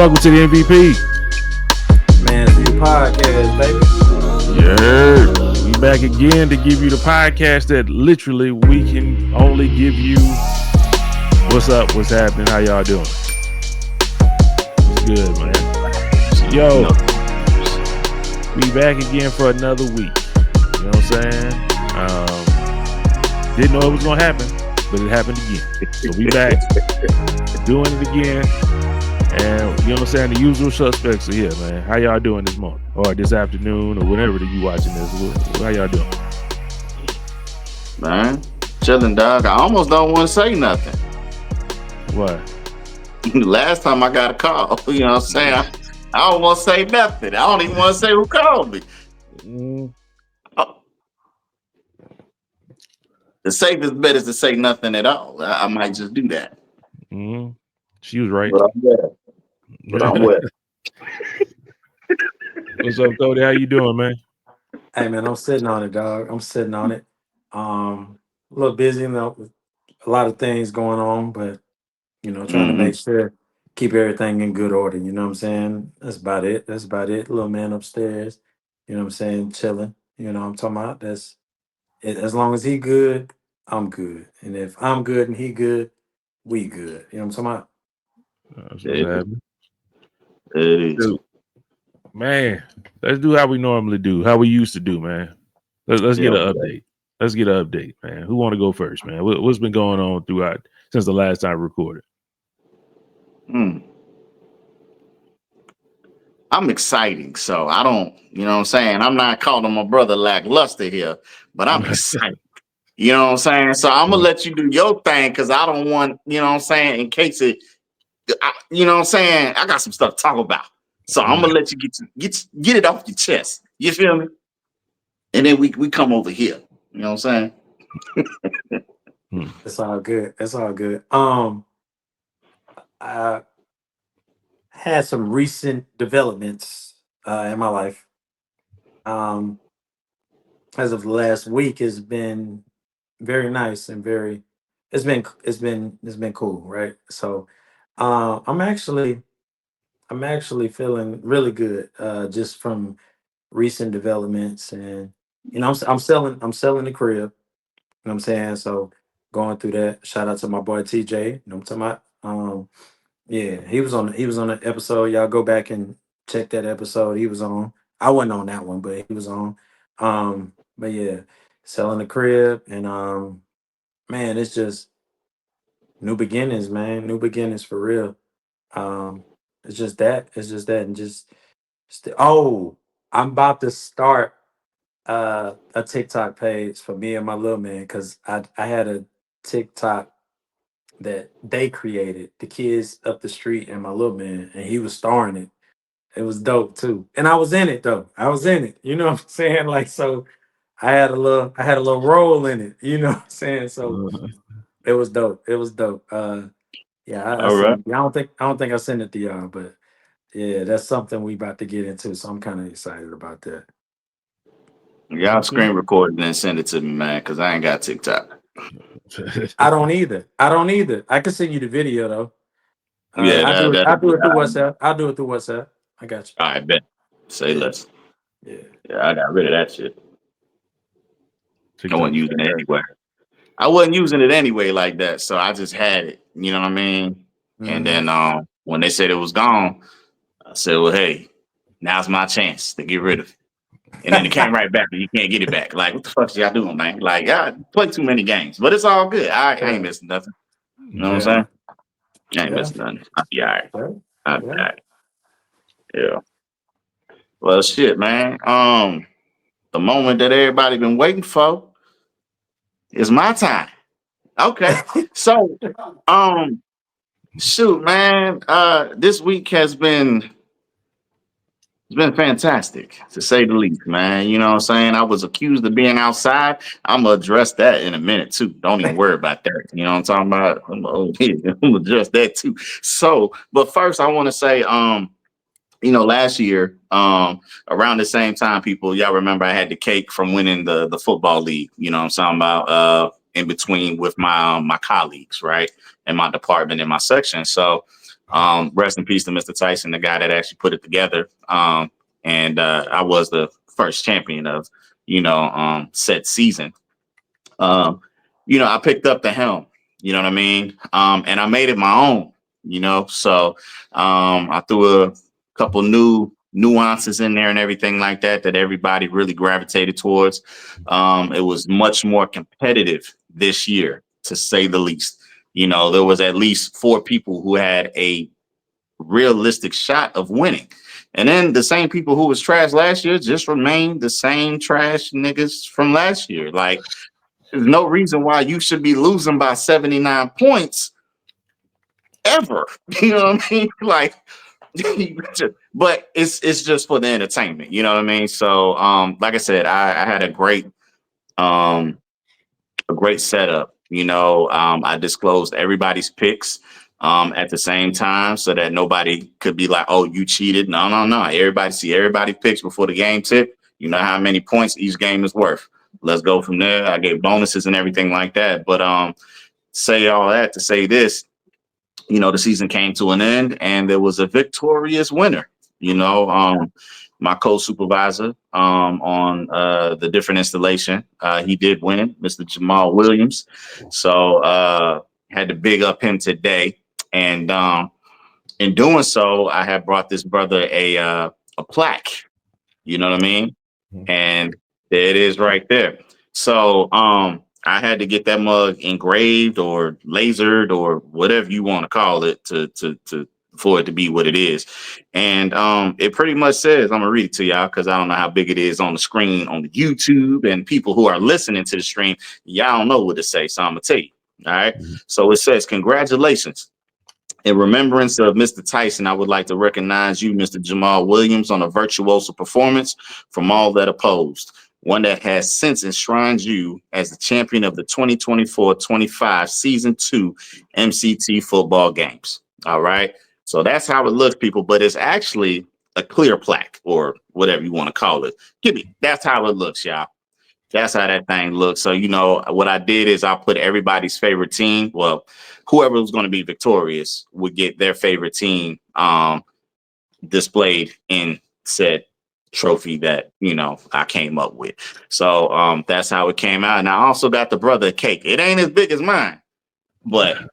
Welcome to the MVP. Man, it's the podcast, baby. Yeah, we back again to give you the podcast that literally we can only give you. What's up? What's happening? How y'all doing? It's good, man. Yo, we back again for another week. You know what I'm saying? Didn't know it was gonna happen, but it happened again. So we back doing it again. And you know what I'm saying? The usual suspects are here, man. How y'all doing this morning? Or this afternoon or whenever that you watching this? How y'all doing? Man, chilling, dog. I almost don't want to say nothing. What? Last time I got a call, you know what I'm saying? I don't want to say nothing. I don't even want to say who called me. Oh. The safest bet is to say nothing at all. I might just do that. Mm-hmm. She was right. But I'm wet. What's up, Cody? How you doing, man? Hey, man, I'm sitting on it, dog. I'm sitting on it. A little busy, you know, with a lot of things going on, but, you know, trying to make sure, keep everything in good order. You know what I'm saying? That's about it. Little man upstairs, you know what I'm saying? Chilling. You know what I'm talking about? That's it. As long as he good, I'm good. And if I'm good and he good, we good. You know what I'm talking about? That's what's happening. It is. Dude, man, let's do how we normally do, how we used to do, man. Let's get an update. Let's get an update, man. Who want to go first, man? What's been going on throughout since the last time we recorded? I'm exciting, so I don't, you know what I'm saying? I'm not calling my brother lackluster here, but I'm excited. You know what I'm saying? So I'm going to let you do your thing because I don't want, you know what I'm saying, in case it, you know what I'm saying? I got some stuff to talk about. So I'm going to let you get it off your chest. You feel me? And then we come over here. You know what I'm saying? It's all good. It's all good. I had some recent developments in my life. As of last week, has been very nice and very. It's been cool, right? So, I'm actually feeling really good just from recent developments, and you know I'm selling the crib. You know what I'm saying? So going through that. Shout out to my boy TJ. You know what I'm talking about? Yeah, he was on the episode. Y'all go back and check that episode. He was on. I wasn't on that one, but he was on. But yeah, selling the crib and man, it's just new beginnings, man. New beginnings for real. Um, it's just that. It's just that, and oh, I'm about to start a TikTok page for me and my little man because I had a TikTok that they created, the kids up the street and my little man, and he was starring it. It was dope too. And I was in it though. I was in it. You know what I'm saying? Like so I had a little role in it, you know what I'm saying? So it was dope. It was dope. Yeah, I All right. sent I don't think I sent it to y'all, but yeah, that's something we about to get into. So I'm kind of excited about that. Y'all screen record and then send it to me, man, because I ain't got TikTok. I don't either. I can send you the video though. Yeah, I do it through WhatsApp. I'll do it through WhatsApp. I got you. All right, bet. Say less. Yeah. Yeah, I got rid of that shit. TikTok. I wasn't using it anyway. I wasn't using it anyway like that, so I just had it. You know what I mean? And then when they said it was gone, I said, "Well, hey, now's my chance to get rid of it." And then it came right back, and you can't get it back. Like, what the fuck y'all doing, man? Like, I play too many games, but it's all good. I ain't missing nothing. You know what I'm saying? I ain't missing nothing. I'll be all right. I'll be all right. Yeah. Well, shit, man. The moment that everybody been waiting for is my time. Okay. So, shoot, man. This week has been fantastic to say the least, man. You know what I'm saying? I was accused of being outside. I'm gonna address that in a minute too. Don't even worry about that. You know what I'm talking about? I'm gonna address that too. So, but first, I want to say, you know, last year, around the same time, y'all remember I had the cake from winning the football league. You know what I'm talking about? In between with my colleagues, right, in my department, in my section. So Rest in peace to Mr. Tyson, the guy that actually put it together. And I was the first champion of, said season. Um, I picked up the helm, you know what I mean? And I made it my own, so I threw a couple new nuances in there and everything like that everybody really gravitated towards. It was much more competitive this year, to say the least. There was at least 4 people who had a realistic shot of winning. And then the same people who was trash last year just remained the same trash niggas from last year. Like, there's no reason why you should be losing by 79 points ever. You know what I mean? Like, but it's just for the entertainment. You know what I mean? So, like I said, I had a great setup. I disclosed everybody's picks at the same time so that nobody could be like, oh, you cheated. No. Everybody picks before the game tip. You know how many points each game is worth. Let's go from there. I gave bonuses and everything like that. But say all that to say this, the season came to an end and there was a victorious winner. My co-supervisor on the different installation, he did win, Mr. Jamal Williams. So had to big up him today. And in doing so, I have brought this brother a plaque. You know what I mean? And there it is right there. So I had to get that mug engraved or lasered or whatever you want to call it to for it to be what it is. And it pretty much says, I'm gonna read it to y'all because I don't know how big it is on the screen on the YouTube, and people who are listening to the stream, y'all don't know what to say. So I'm gonna tell you. All right. So it says, congratulations. In remembrance of Mr. Tyson, I would like to recognize you, Mr. Jamal Williams, on a virtuoso performance from all that opposed. One that has since enshrined you as the champion of the 2024-25 Season 2 MCT football games. All right. So that's how it looks, people, but it's actually a clear plaque or whatever you want to call it. That's how it looks, y'all. That's how that thing looks. So, what I did is I put everybody's favorite team. Well, whoever was going to be victorious would get their favorite team displayed in said trophy that, I came up with. So that's how it came out. And I also got the brother cake. It ain't as big as mine, but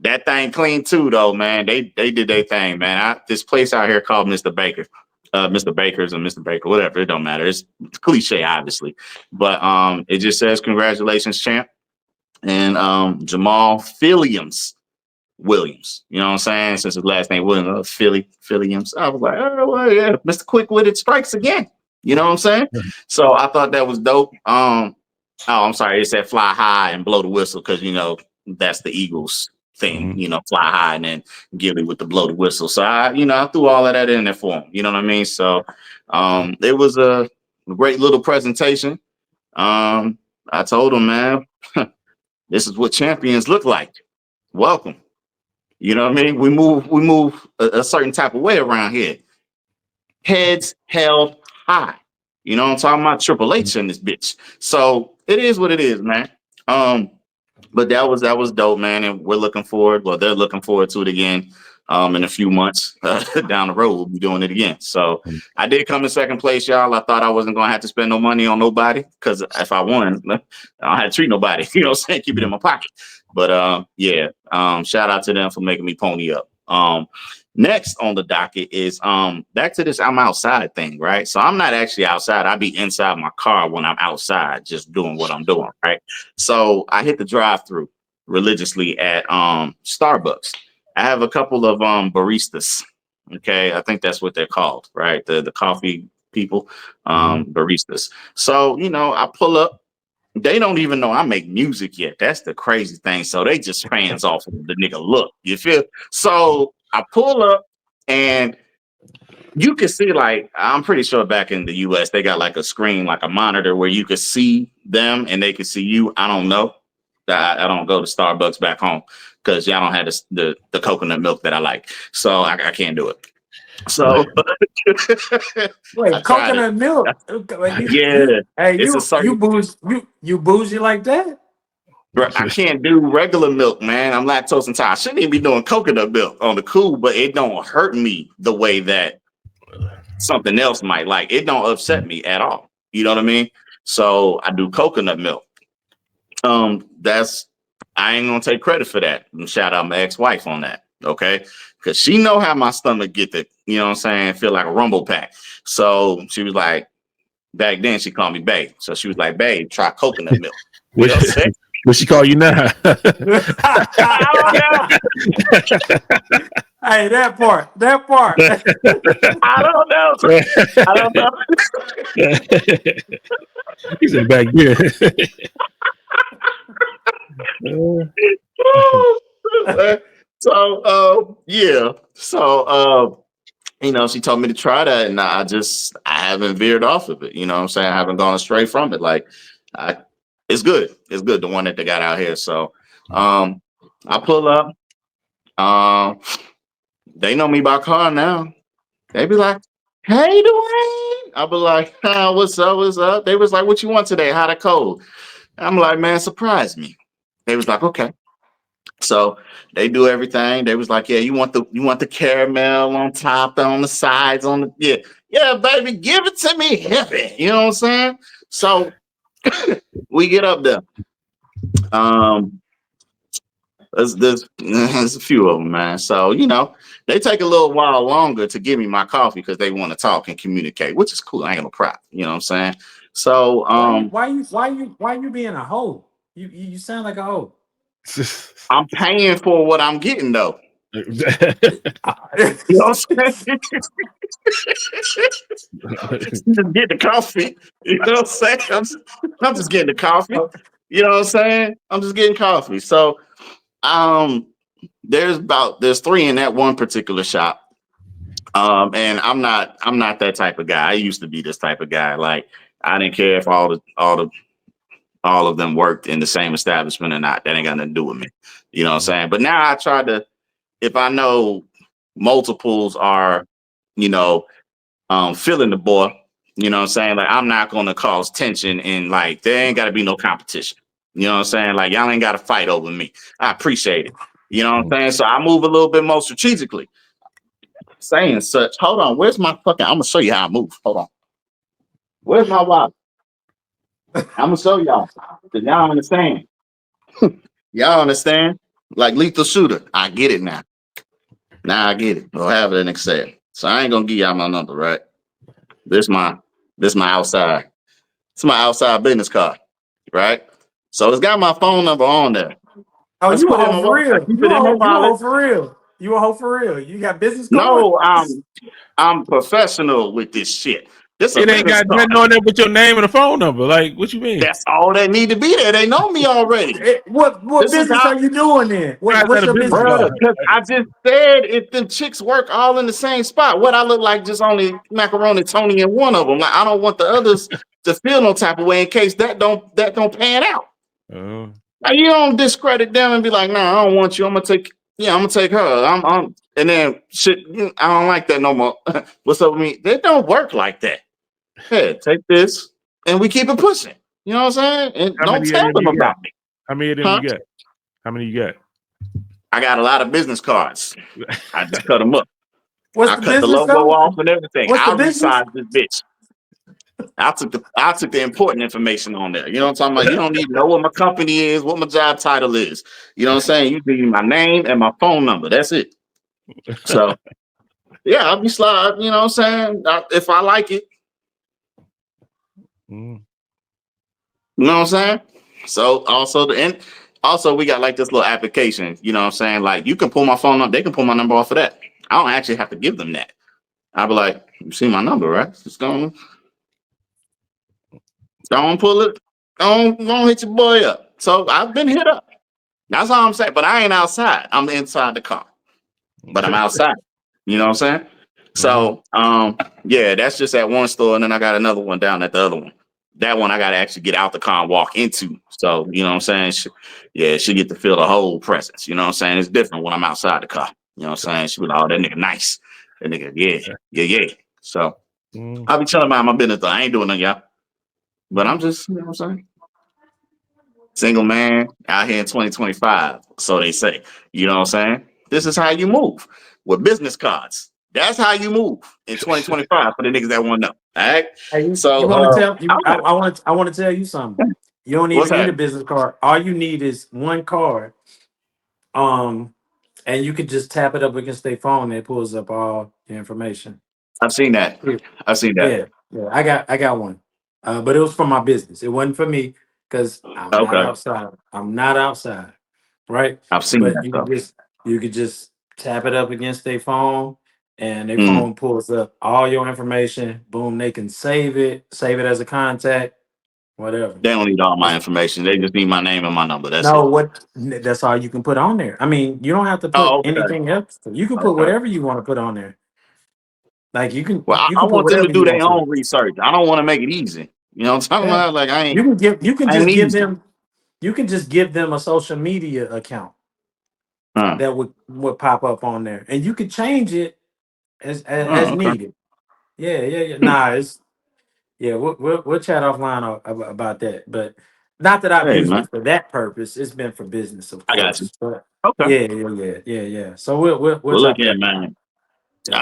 that thing clean too, though, man. They did their thing, man. This place out here called Mr. Baker. Mr. Baker's and Mr. Baker, whatever, it don't matter. It's cliche, obviously, but it just says congratulations, champ, and Jamal Williams. You know what I'm saying? Since his last name Williams, Williams. I was like, oh well, yeah, Mr. Quick-witted strikes again. You know what I'm saying? So I thought that was dope. Oh, I'm sorry, it said fly high and blow the whistle because that's the Eagles thing, fly high and then Gilly with the blow the whistle. So I threw all of that in there for him. You know what I mean? So it was a great little presentation. I told him, man, this is what champions look like. Welcome. You know what I mean? We move a certain type of way around here. Heads held high. You know what I'm talking about? Triple H in this bitch. So it is what it is, man. But that was dope, man, and we're looking forward. Well, they're looking forward to it again in a few months down the road. We'll be doing it again. So I did come in second place, y'all. I thought I wasn't gonna have to spend no money on nobody because if I won, I don't have to treat nobody. You know what I'm saying? Keep it in my pocket. But yeah, shout out to them for making me pony up. Next on the docket is back to this I'm outside thing, right? So I'm not actually outside. I be inside my car when I'm outside just doing what I'm doing, right? So I hit the drive-through religiously at Starbucks. I have a couple of baristas. Okay, I think that's what they're called, right? The coffee people, baristas. So, I pull up. They don't even know I make music yet. That's the crazy thing. So they just fans off of the nigga look. You feel? So I pull up and you can see, like, I'm pretty sure back in the US, they got like a screen, like a monitor where you could see them and they could see you. I don't know. I don't go to Starbucks back home because y'all don't have the coconut milk that I like. So I can't do it. So wait, coconut milk? Yeah. Hey, it's a certain, you bougie like that? I can't do regular milk, man. I'm lactose intolerant. I shouldn't even be doing coconut milk on the cool, but it don't hurt me the way that something else might. Like, it don't upset me at all. You know what I mean? So I do coconut milk. That's I ain't gonna take credit for that. And shout out my ex-wife on that, okay? Because she know how my stomach get the, you know what I'm saying, feel like a rumble pack. So she was like, back then she called me babe. So she was like, babe, try coconut milk. You know what I'm saying? What she call you now? I don't know. Hey, that part. I don't know. I don't know. He said back then. So yeah. So you know, she told me to try that, and I haven't veered off of it. You know what I'm saying? I haven't gone astray from it. Like, it's good. It's good, the one that they got out here. So I pull up. They know me by car now. They be like, hey, Dwayne. I be like, what's up? What's up? They was like, what you want today? Hot or cold? I'm like, man, surprise me. They was like, okay. So they do everything. They was like, yeah, you want the caramel on top, on the sides, on the yeah, baby, give it to me heavy. You know what I'm saying? So we get up there. There's a few of them, man. So, you know, they take a little while longer to give me my coffee because they want to talk and communicate, which is cool. I ain't gonna cry. You know what I'm saying? So why you being a hoe? You sound like a hoe. I'm paying for what I'm getting though. You know what I'm saying? Just get the coffee. You know what I'm saying? I'm just getting the coffee. You know what I'm saying? I'm just getting coffee. So there's 3 in that one particular shop. And I'm not that type of guy. I used to be this type of guy. Like, I didn't care if all of them worked in the same establishment or not. That ain't got nothing to do with me. You know what I'm saying? But now I try to, if I know multiples are, you know, filling the boy, you know what I'm saying? Like, I'm not gonna cause tension, and like, there ain't gotta be no competition. You know what I'm saying? Like, y'all ain't gotta fight over me. I appreciate it. You know what I'm saying? So I move a little bit more strategically. Saying such, hold on, where's my fucking, I'm gonna show you how I move. Hold on. Where's my wallet? I'm gonna show y'all. Cause y'all understand. Y'all understand? Like Lethal Shooter. I get it now. Now I get it. We'll have it in Excel. So I ain't gonna give y'all my number, right? This my outside. It's my outside business card, right? So it's got my phone number on there. Oh, Let's you a put it in hoe my for wallet. real? Keep it in my You a hoe wallet. for real? You a hoe for real? You got business cards? No, I'm professional with this shit. This It a ain't business got card. nothing on there but your name and a phone number. Like, what you mean? That's all that need to be there. They know me already. What This is business how, are you doing then? How's What's that a your business business card? card? because I just said if them chicks work all in the same spot, what I look like just only macaroni Tony and one of them. Like, I don't want the others to feel no type of way in case that don't pan out. Like, you don't discredit them and be like, nah, I don't want you. I'm gonna take her. I'm and then shit, I don't like that no more. What's up with me? They don't work like that. Hey, take this and we keep it pushing. You know what I'm saying? And How don't many of tell them them you got? about me. How many of them Huh? you got? How many you got? I got a lot of business cards. I just cut them up. What's I the cut the business logo card? off and everything. What's the I'll business? resize this bitch. I took the important information on there. You know what I'm talking about? You don't need to know what my company is, what my job title is. You know what I'm saying? You need my name and my phone number. That's it. So yeah, I'll be slide. You know what I'm saying? If I like it. You know what I'm saying? So also we got like this little application. You know what I'm saying? Like, you can pull my phone number. They can pull my number off of that. I don't actually have to give them that. I'll be like, you see my number, right? Just don't pull it. Don't hit your boy up. So I've been hit up. That's all I'm saying. But I ain't outside. I'm inside the car. But I'm outside. You know what I'm saying? So yeah, that's just at one store, and then I got another one down at the other one. That one I gotta actually get out the car and walk into. So, you know what I'm saying? She get to feel the whole presence. You know what I'm saying? It's different when I'm outside the car. You know what I'm saying? She be like, oh, that nigga nice. That nigga, yeah. So I'll be telling about my business though. I ain't doing nothing, y'all. But I'm just, you know what I'm saying? Single man out here in 2025. So they say. You know what I'm saying? This is how you move with business cards. That's how you move in 2025 for the niggas that want to know. All right. Hey, you So want to tell you? I'm not, I want to tell you something. You don't what's even need a that? business card. All you need is one card. Um, and you could just tap it up against their phone and it pulls up all the information. I've seen that. Yeah, I've seen that. yeah. I got one. But it was for my business. It wasn't for me because I'm not Okay. outside. I'm not outside, right? I've seen But that though. you could just tap it up against their phone, and their Mm. phone pulls up all your information. Boom, they can save it as a contact, whatever. They don't need all my It's, information. They just need my name and my number. That's no, it. that's all you can put on there. I mean, you don't have to put Oh, okay. anything else. You can put Okay. whatever you want to put on there. Like Well, you I can put want them to whatever do you their want to. own research. I don't want to make it easy. You know what I'm talking Yeah. about? Like You can I ain't just give easy. them a social media account Huh. that would pop up on there, and you could change it as Oh, okay. needed. Yeah. Nah, it's yeah. We'll chat offline about that, but not that I've Hey used man, it for that purpose. It's been for business, of I got you. course. But Okay. yeah. So we'll Well, look chop it here, up. man. Yeah.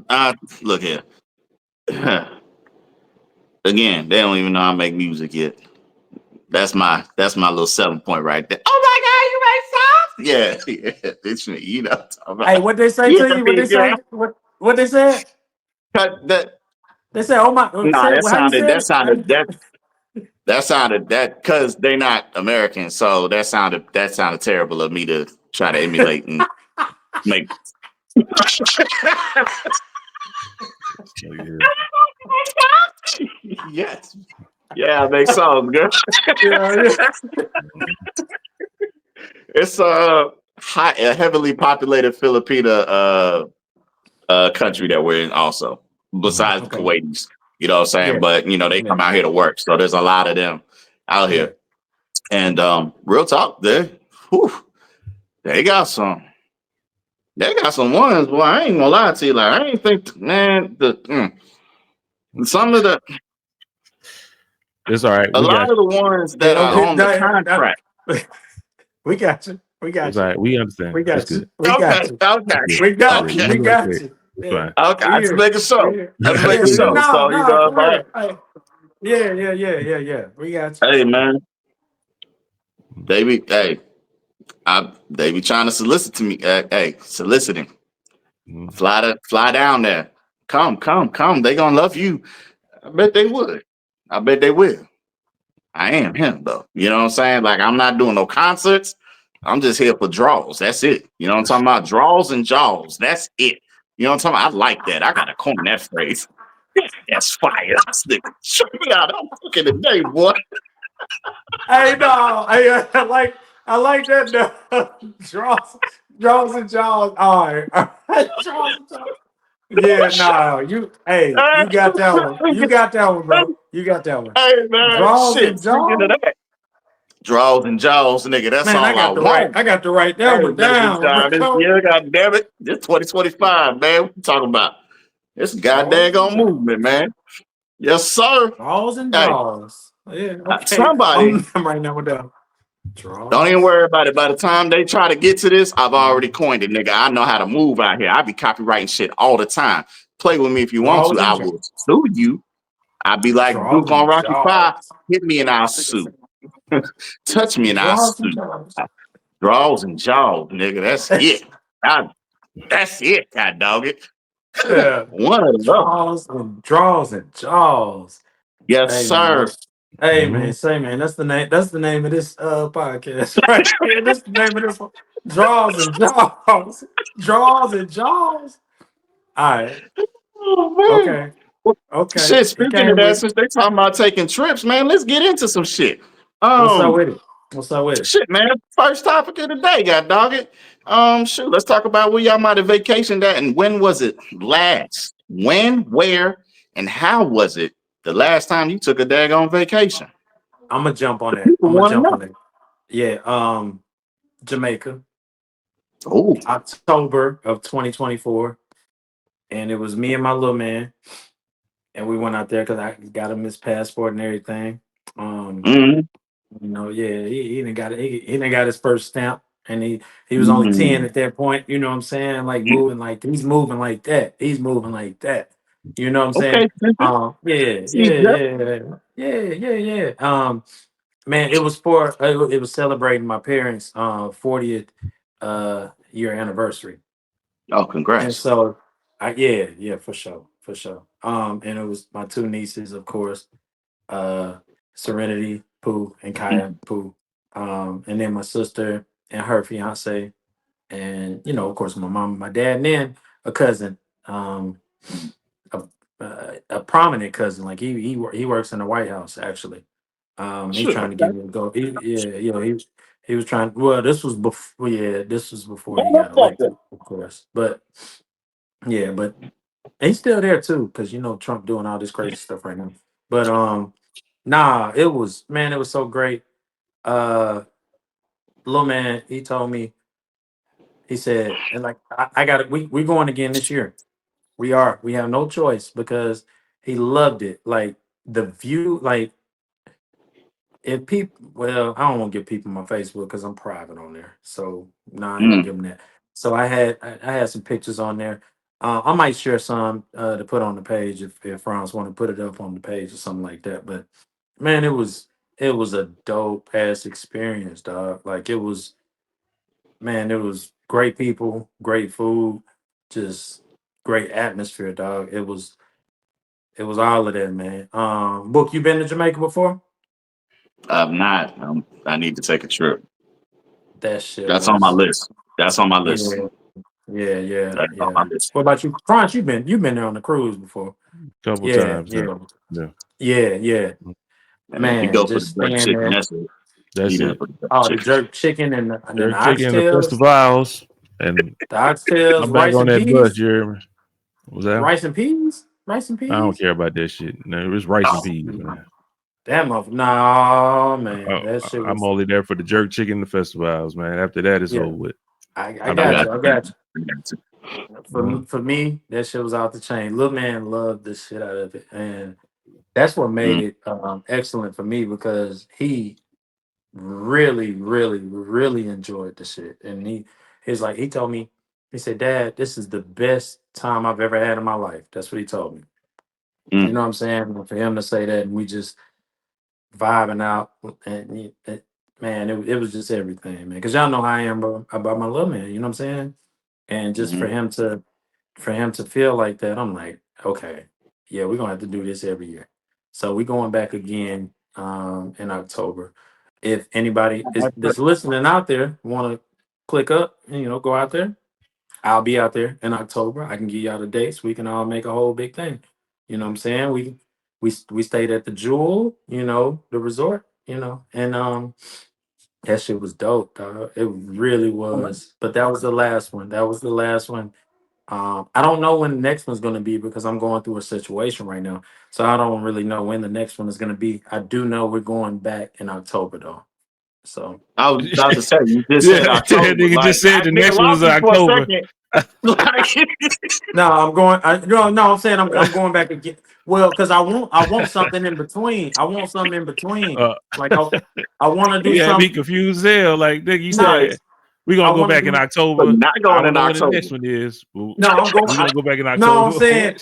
I look here. Again, they don't even know I make music yet. That's my little selling point right there. Oh my God, you make songs? Yeah. It's me. You know what I'm talking Hey, about. what they say You to the you? What they big girl. say? What they said? Cut that. They said, "Oh my." Nah, Say that how you sounded. said That it? sounded. That sounded that because they're not American. So that sounded terrible of me to try to emulate and make. Look at here. Yes. Yeah, I make songs, girl. Yeah. It's a heavily populated Filipina country that we're in also, Mhm. besides the Okay. Kuwaitis. You know what I'm saying? Yeah. But they Yeah. come out here to work. So there's a lot of them out Yeah. here. And real talk, whew, they got some they got some ones, boy. I ain't gonna lie to you. Like I ain't think man, some of the It's all right. a We got lot of the ones Yeah. that Don't are get on the that. contract. We got you. We you. It's got all you. right. We understand. We It's got good. you. We Okay, got you. okay, It's good. We It's got good. you. okay. We We got rotate. you. It's Yeah. fine. Okay, We I just here. make a We show. here. I just make Yeah. a Yeah. show. No. So No. For but real. Hey. Yeah. We got you. hey man, hey, they be trying to solicit to me. Hey, soliciting. Mhm. Fly down there. Come. They gonna love you. I bet they would. I bet they will. I am him though. You know what I'm saying? Like I'm not doing no concerts. I'm just here for draws. That's it. You know what I'm talking about? Draws and jaws. That's it. You know what I'm talking about? I like that. I gotta coin that phrase. That's fire. That's the show me out. I'm cooking today, boy. Hey. No. Hey. I like that. No. Draws and jaws. All right. Draws and jaws. Yeah, no, you got that one. You got that one, bro. You got that one. Hey man, Draws shit. and Speaking of jaws. that, draws and jaws, nigga. That's Man, all I want. I got to write Hey, that one baby, down, child, this bro. year, God damn it, this 2025, man. What you talking about? It's a Draws goddamn and on jaws. movement, man. Yes, sir. Draws and Hey, jaws. Yeah, okay. somebody, I'm writing that one down. don't even Draws. worry about it. By the time they try to get to this, I've already coined it, nigga. I know how to move out here. I be copywriting shit all the time. Play with me if you want to. Draws I and will jaws. sue you. I'd be like Draws Duke on and Rocky Five. jaws. Hit me and I'll sue. Touch me and I'll Draws and sue. jaws. Draws and jaws, nigga. That's it. That's it, God dog it. Yeah. One of them. Draws and jaws. Yes, Hey man. sir. Hey man, Mhm. say man, that's the name. That's the name of this podcast right here. That's the name of this one. Draws and jaws. Draws and jaws. All right. Oh man. Okay. Well, Okay. shit, It speaking of came that, with it. since they talking about taking trips, man, let's get into some shit. What's up with it? What's up with it? Shit, man. First topic of the day, God dog it. Shoot, let's talk about where y'all might have vacationed at and when was it last? When, where, and how was it the last time you took a daggone vacation? I'm gonna jump on that. People I'm gonna want to jump know. on it. Yeah. Jamaica, Oh, October of 2024, and it was me and my little man, and we went out there because I got him his passport and everything. Um, mm-hmm. You know, yeah, he didn't got he didn't got his first stamp, and he was only 10 Mm. at that point. You know what I'm saying? Like moving like he's moving like that. He's moving like that. You know what I'm saying? Okay. Yeah, See, yeah, yeah. Man, it was for it was celebrating my parents' 40th year anniversary, oh, and congrats. so yeah, for sure, for sure. And it was my two nieces, of course, uh Serenity Pooh and Kaya Pooh. And then my sister and her fiance, and of course my mom, my dad, and then a cousin, um, a, a prominent cousin. Like he works in the White House actually. He's Shit, trying to okay. get me to go. Yeah, he was trying. Well, this was before. Yeah, this was before he Well, got that's okay. elected, of course. But yeah, but he's still there too, because Trump doing all this crazy stuff right now. But nah, it was, man, it was so great. Uh Little man, he told me, he said, and like I got it, we going again this year. We have no choice because he loved it. Like the view, like if people, well, I don't want to give people my Facebook because I'm private on there. So no, I ain't gonna Mm. give them that. So I had some pictures on there. I might share some to put on the page if Franz want to put it up on the page or something like that. But man, it was a dope ass experience, dog. Like it was, man, it was great people, great food, just great atmosphere, dog. It was all of that, man. Book, you been to Jamaica before? I'm not. I need to take a trip. That shit That's on my was, list. That's on my list. yeah, That's on yeah. my list. What about you, France? You've been there on the cruise before? Couple Yeah, times. yeah, Yeah. yeah. And if you Man, go for the just jerk staying chicken, there. that's it. You That's there it. for the jerk Oh, the chicken. jerk chicken and the Jerk chicken, the oxtails, festivals, and I'm back rice on and that bus, peas, Jeremy. Was that? rice and I don't peas. care about that shit. No, it's rice and peas, man. That mother, no man, that shit I'm was, only there for the jerk chicken, the festivals, man. After that, it's yeah. over with. I I'm I got good. got you. I you. got you. I got you. For me, that shit was out the chain. Little man loved the shit out of it, and that's what made Mm. it excellent for me because he really, really, really enjoyed the shit. And he's like, he told me, he said, Dad, this is the best time I've ever had in my life. That's what he told me. You Mm. know what I'm saying? And for him to say that, and we just vibing out, and man, it was just everything, man. Because y'all know how I am about my little man. You know what I'm saying? And just Mm-hmm. for him to feel like that, I'm like, okay, yeah, we're gonna have to do this every year. So we're going back again in October. If anybody is that's listening out there want to click up and go out there, I'll be out there in October. I can give y'all the dates. We can all make a whole big thing. You know what I'm saying? We stayed at the Jewel, the resort, and that shit was dope, dog. It really was. But that was the last one. That was the last one. I don't know when the next one's going to be because I'm going through a situation right now. So I don't really know when the next one is going to be. I do know we're going back in October though. So I was about to say, you just Yeah, said that October. nigga Like, just said I the nigga next one is lost me for a October. second. Like, no, I'm going. No, I'm saying I'm going back again. Well, because I want something in between. I want something in between. Uh, Like I want to do he had me something. confused there. Like, nigga, you No, said we're I gonna go want to back in do. but October. not I going don't in know when the October. next one is. But No, I'm going. we're gonna go back in No, I'm October. saying.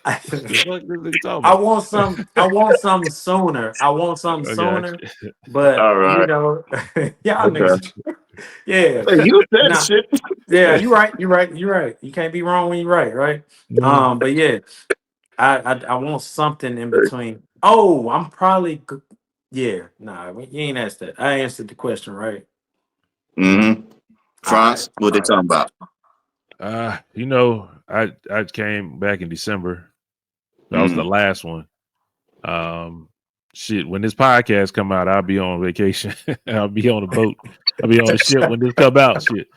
What? The fuck this nigga talking I about? want some. I want something sooner. I want something I got sooner. you. But All right. y'all Okay. niggas. Yeah. Hey, you said Nah. shit. Yeah. You're right. You're right. You're right. You can't be wrong when you're right. Right. Mm. But yeah, I want something in between. Oh, I'm probably. Yeah. Nah. You ain't asked that. I answered the question right. Mm-hmm. All right. France, what they All right. talking about? I came back in December. That was the Mm. last one. Um, shit. When this podcast come out, I'll be on vacation. I'll be on a boat. I'll be on the ship when this come out. Shit.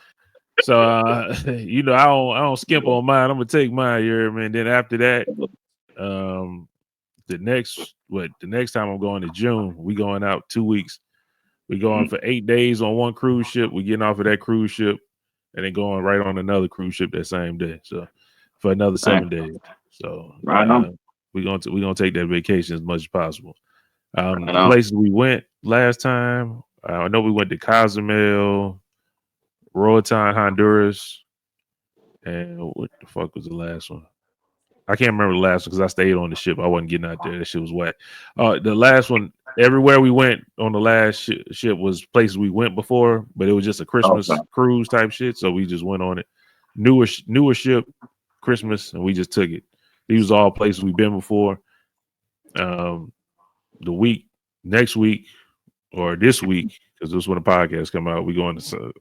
So I don't skimp on mine. I'm gonna take mine here, man. Then after that, um, the next time I'm going to June. We going out 2 weeks. We going for 8 days on one cruise ship. We getting off of that cruise ship and then going right on another cruise ship that same day. So for another Right. 7 days. So Right on. we're gonna take that vacation as much as possible. The places we went last time, I know we went to Cozumel, Roatan, Honduras, and what the fuck was the last one? I can't remember the last one because I stayed on the ship. I wasn't getting out there. That shit was whack. The last one, everywhere we went on the last ship was places we went before, but it was just a Christmas cruise type shit. So we just went on it. Newer ship, Christmas, and we just took it. These was all places we've been before. The next week or this week, because this is when the podcast come out, we going to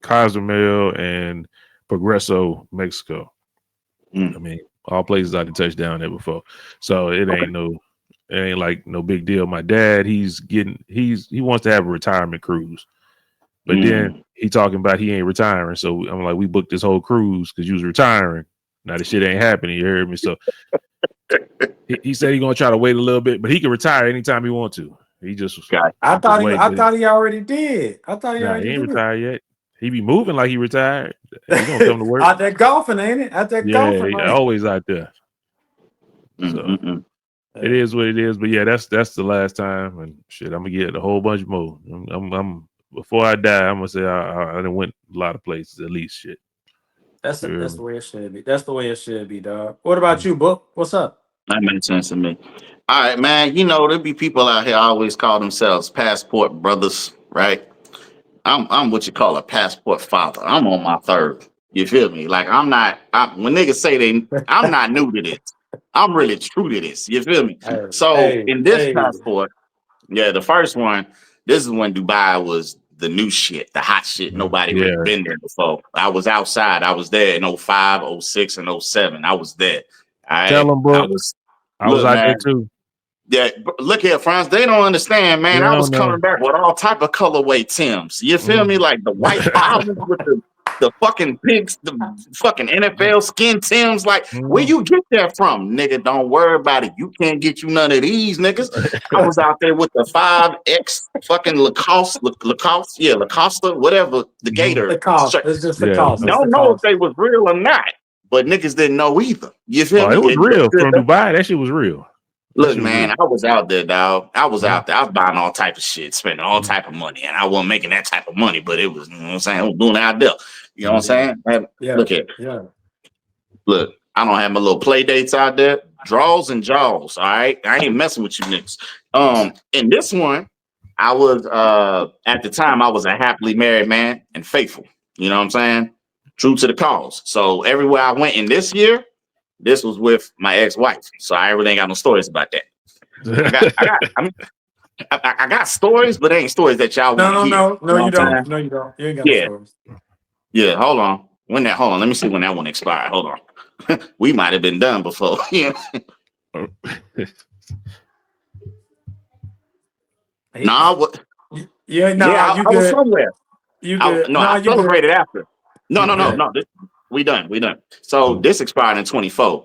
Cozumel and Progreso, Mexico. I mean, all places I didn't touch down there before, so it ain't like no big deal. My dad, he wants to have a retirement cruise, but then he talking about he ain't retiring. So I'm like, we booked this whole cruise because you was retiring. Now the shit ain't happening. You heard me? So he said he gonna try to wait a little bit, but he can retire anytime he want to. He just I thought he already did. I thought he already he ain't did. retired yet. He be moving like he retired. He gonna come to work. Out there golfing, ain't it? Out there golfing. Yeah, always out there. So it is what it is. But yeah, that's the last time. And shit, I'm gonna get a whole bunch more. I'm before I die, I'm gonna say I done went a lot of places at least. Shit. That's the way it should be. That's the way it should be, dog. What about you, Book? What's up? That makes sense to me. All right, man. You know, there be people out here always call themselves passport brothers, right? I'm what you call a passport father. I'm on my third. You feel me? Like when niggas say I'm not new to this. I'm really true to this. You feel me? In this passport, the first one, this is when Dubai was the new shit, the hot shit. Nobody really been there before. I was outside. I was there in 05, 06, and 07. I was there. All right? Tell them, bro. I was out there too. Yeah, look here, Franz. They don't understand, man. I was coming back with all type of colorway Tims. You feel me? Like the white bottoms with the fucking pigs, the fucking NFL skin Tims. Like, where you get that from, nigga? Don't worry about it. You can't get you none of these, niggas. I was out there with the 5X fucking Lacoste, whatever, the Gator. Lacoste. It's just Lacoste. Don't know if they was real or not, but niggas didn't know either. You feel me? It was real from Dubai. That shit was real. Look, man, I was out there, dog. I was out there. I was buying all type of shit, spending all type of money, and I wasn't making that type of money, but it was, you know what I'm saying? I was doing it out there. You know what I'm saying? Look here. Yeah. Look, I don't have my little play dates out there. Draws and jaws. All right. I ain't messing with you niggas. In this one, I was at the time I was a happily married man and faithful. You know what I'm saying? True to the cause. So everywhere I went in this year, this was with my ex-wife, so I really ain't got no stories about that. I got stories, but they ain't stories that y'all want to hear. No, you don't. No, you don't. You ain't got no stories. Yeah, hold on. Hold on. Let me see when that one expired. Hold on. We might have been done before. Yeah. I was somewhere. I celebrated after. No. We done. So this expired in 24.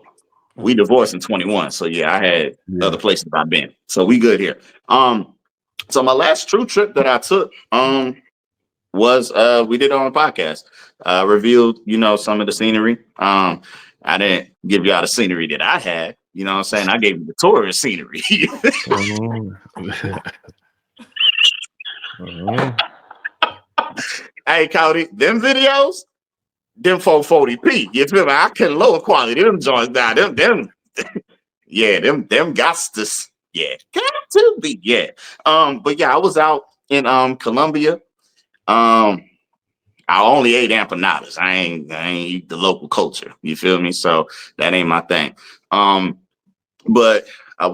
We divorced in 21. So yeah, I had other places I've been. So we good here. So my last true trip that I took was we did it on a podcast. Revealed, some of the scenery. I didn't give y'all the scenery that I had. You know what I'm saying? I gave you the tourist scenery. Hey, Cody, them videos, them 440p. You feel me? I couldn't lower quality. Them joints down. Them got to be. But yeah, I was out in Colombia. I only ate empanadas. I ain't eat the local culture. You feel me? So that ain't my thing. But I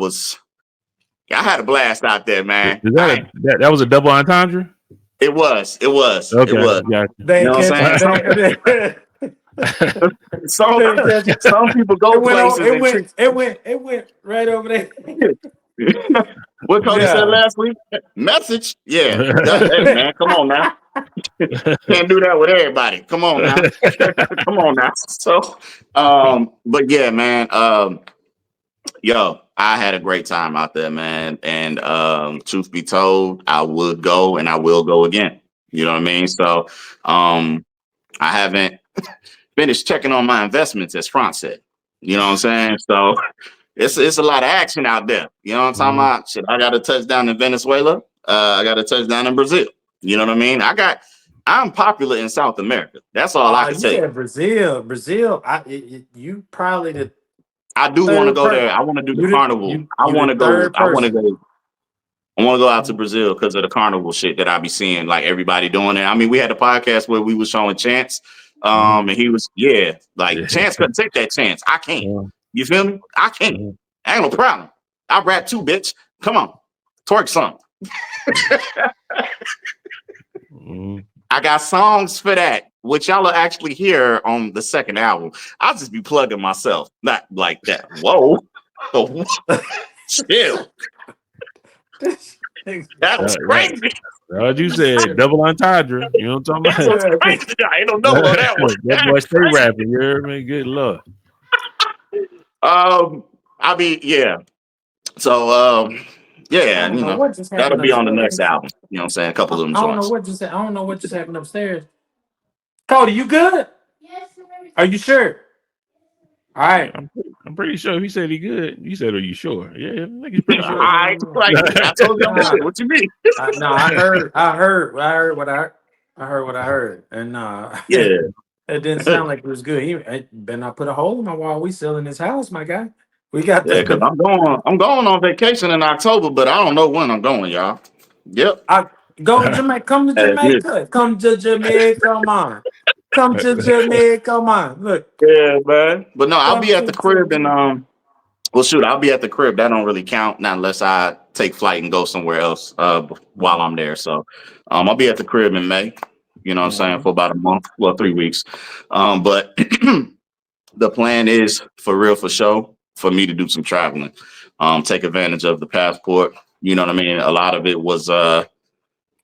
had a blast out there, man. That was a double entendre? It was. Okay, It was. Gotcha. You know what I'm saying? Some people go places. It went right over there. What Cody said last week? Message. Yeah. Hey, man, come on now. Can't do that with everybody. Come on now. So, but yeah, man. I had a great time out there, man. And truth be told, I would go and I will go again. You know what I mean? So I haven't finished checking on my investments, as Franz said. You know what I'm saying? So it's a lot of action out there. You know what I'm talking about? Shit, I got a touchdown in Venezuela. I got a touchdown in Brazil. You know what I mean? I'm popular in South America. That's all I can You tell you. said Brazil. You probably the I do want to go there. I want to do the carnival. I want to go. I want to go. I want to go out to Brazil because of the carnival shit that I be seeing, like everybody doing it. I mean, we had a podcast where we was showing Chance, and he was, Chance couldn't take that chance. I can't. You feel me? I can't. I ain't no problem. I rap too, bitch. Come on, twerk some. I got songs for that, which y'all will actually hear on the second album. I'll just be plugging myself, not like that. Whoa, chill. That was crazy. As you said, double entendre. You know what I'm talking about? That was crazy. I don't know about that one. That boy stay rapping. You hear me? Good luck. I mean, yeah. So, yeah, you know, that'll be on the next album. You know what I'm saying? A couple of them I don't know what just happened upstairs. Cody, you good? Yes. Are you sure? All right. I'm pretty sure he said he good. You said, are you sure? Yeah, nigga's pretty sure. I told you I'm sure. What you mean? I heard what I heard. And yeah. It didn't sound like it was good. He better not put a hole in my wall. We still in his house, my guy. We got that. Because I'm going on vacation in October, but I don't know when I'm going, y'all. Yep. Go to Jamaica. Come to Jamaica. Come to Jamaica. Come on. Come to Jamaica. Come on. Look. Yeah, man. But no, I'll be at the crib and well, shoot, I'll be at the crib. That don't really count, not unless I take flight and go somewhere else while I'm there. So I'll be at the crib in May. You know what I'm saying, for about a month, 3 weeks. But the plan is for real, for show, for me to do some traveling, take advantage of the passport. You know what I mean? A lot of it was, I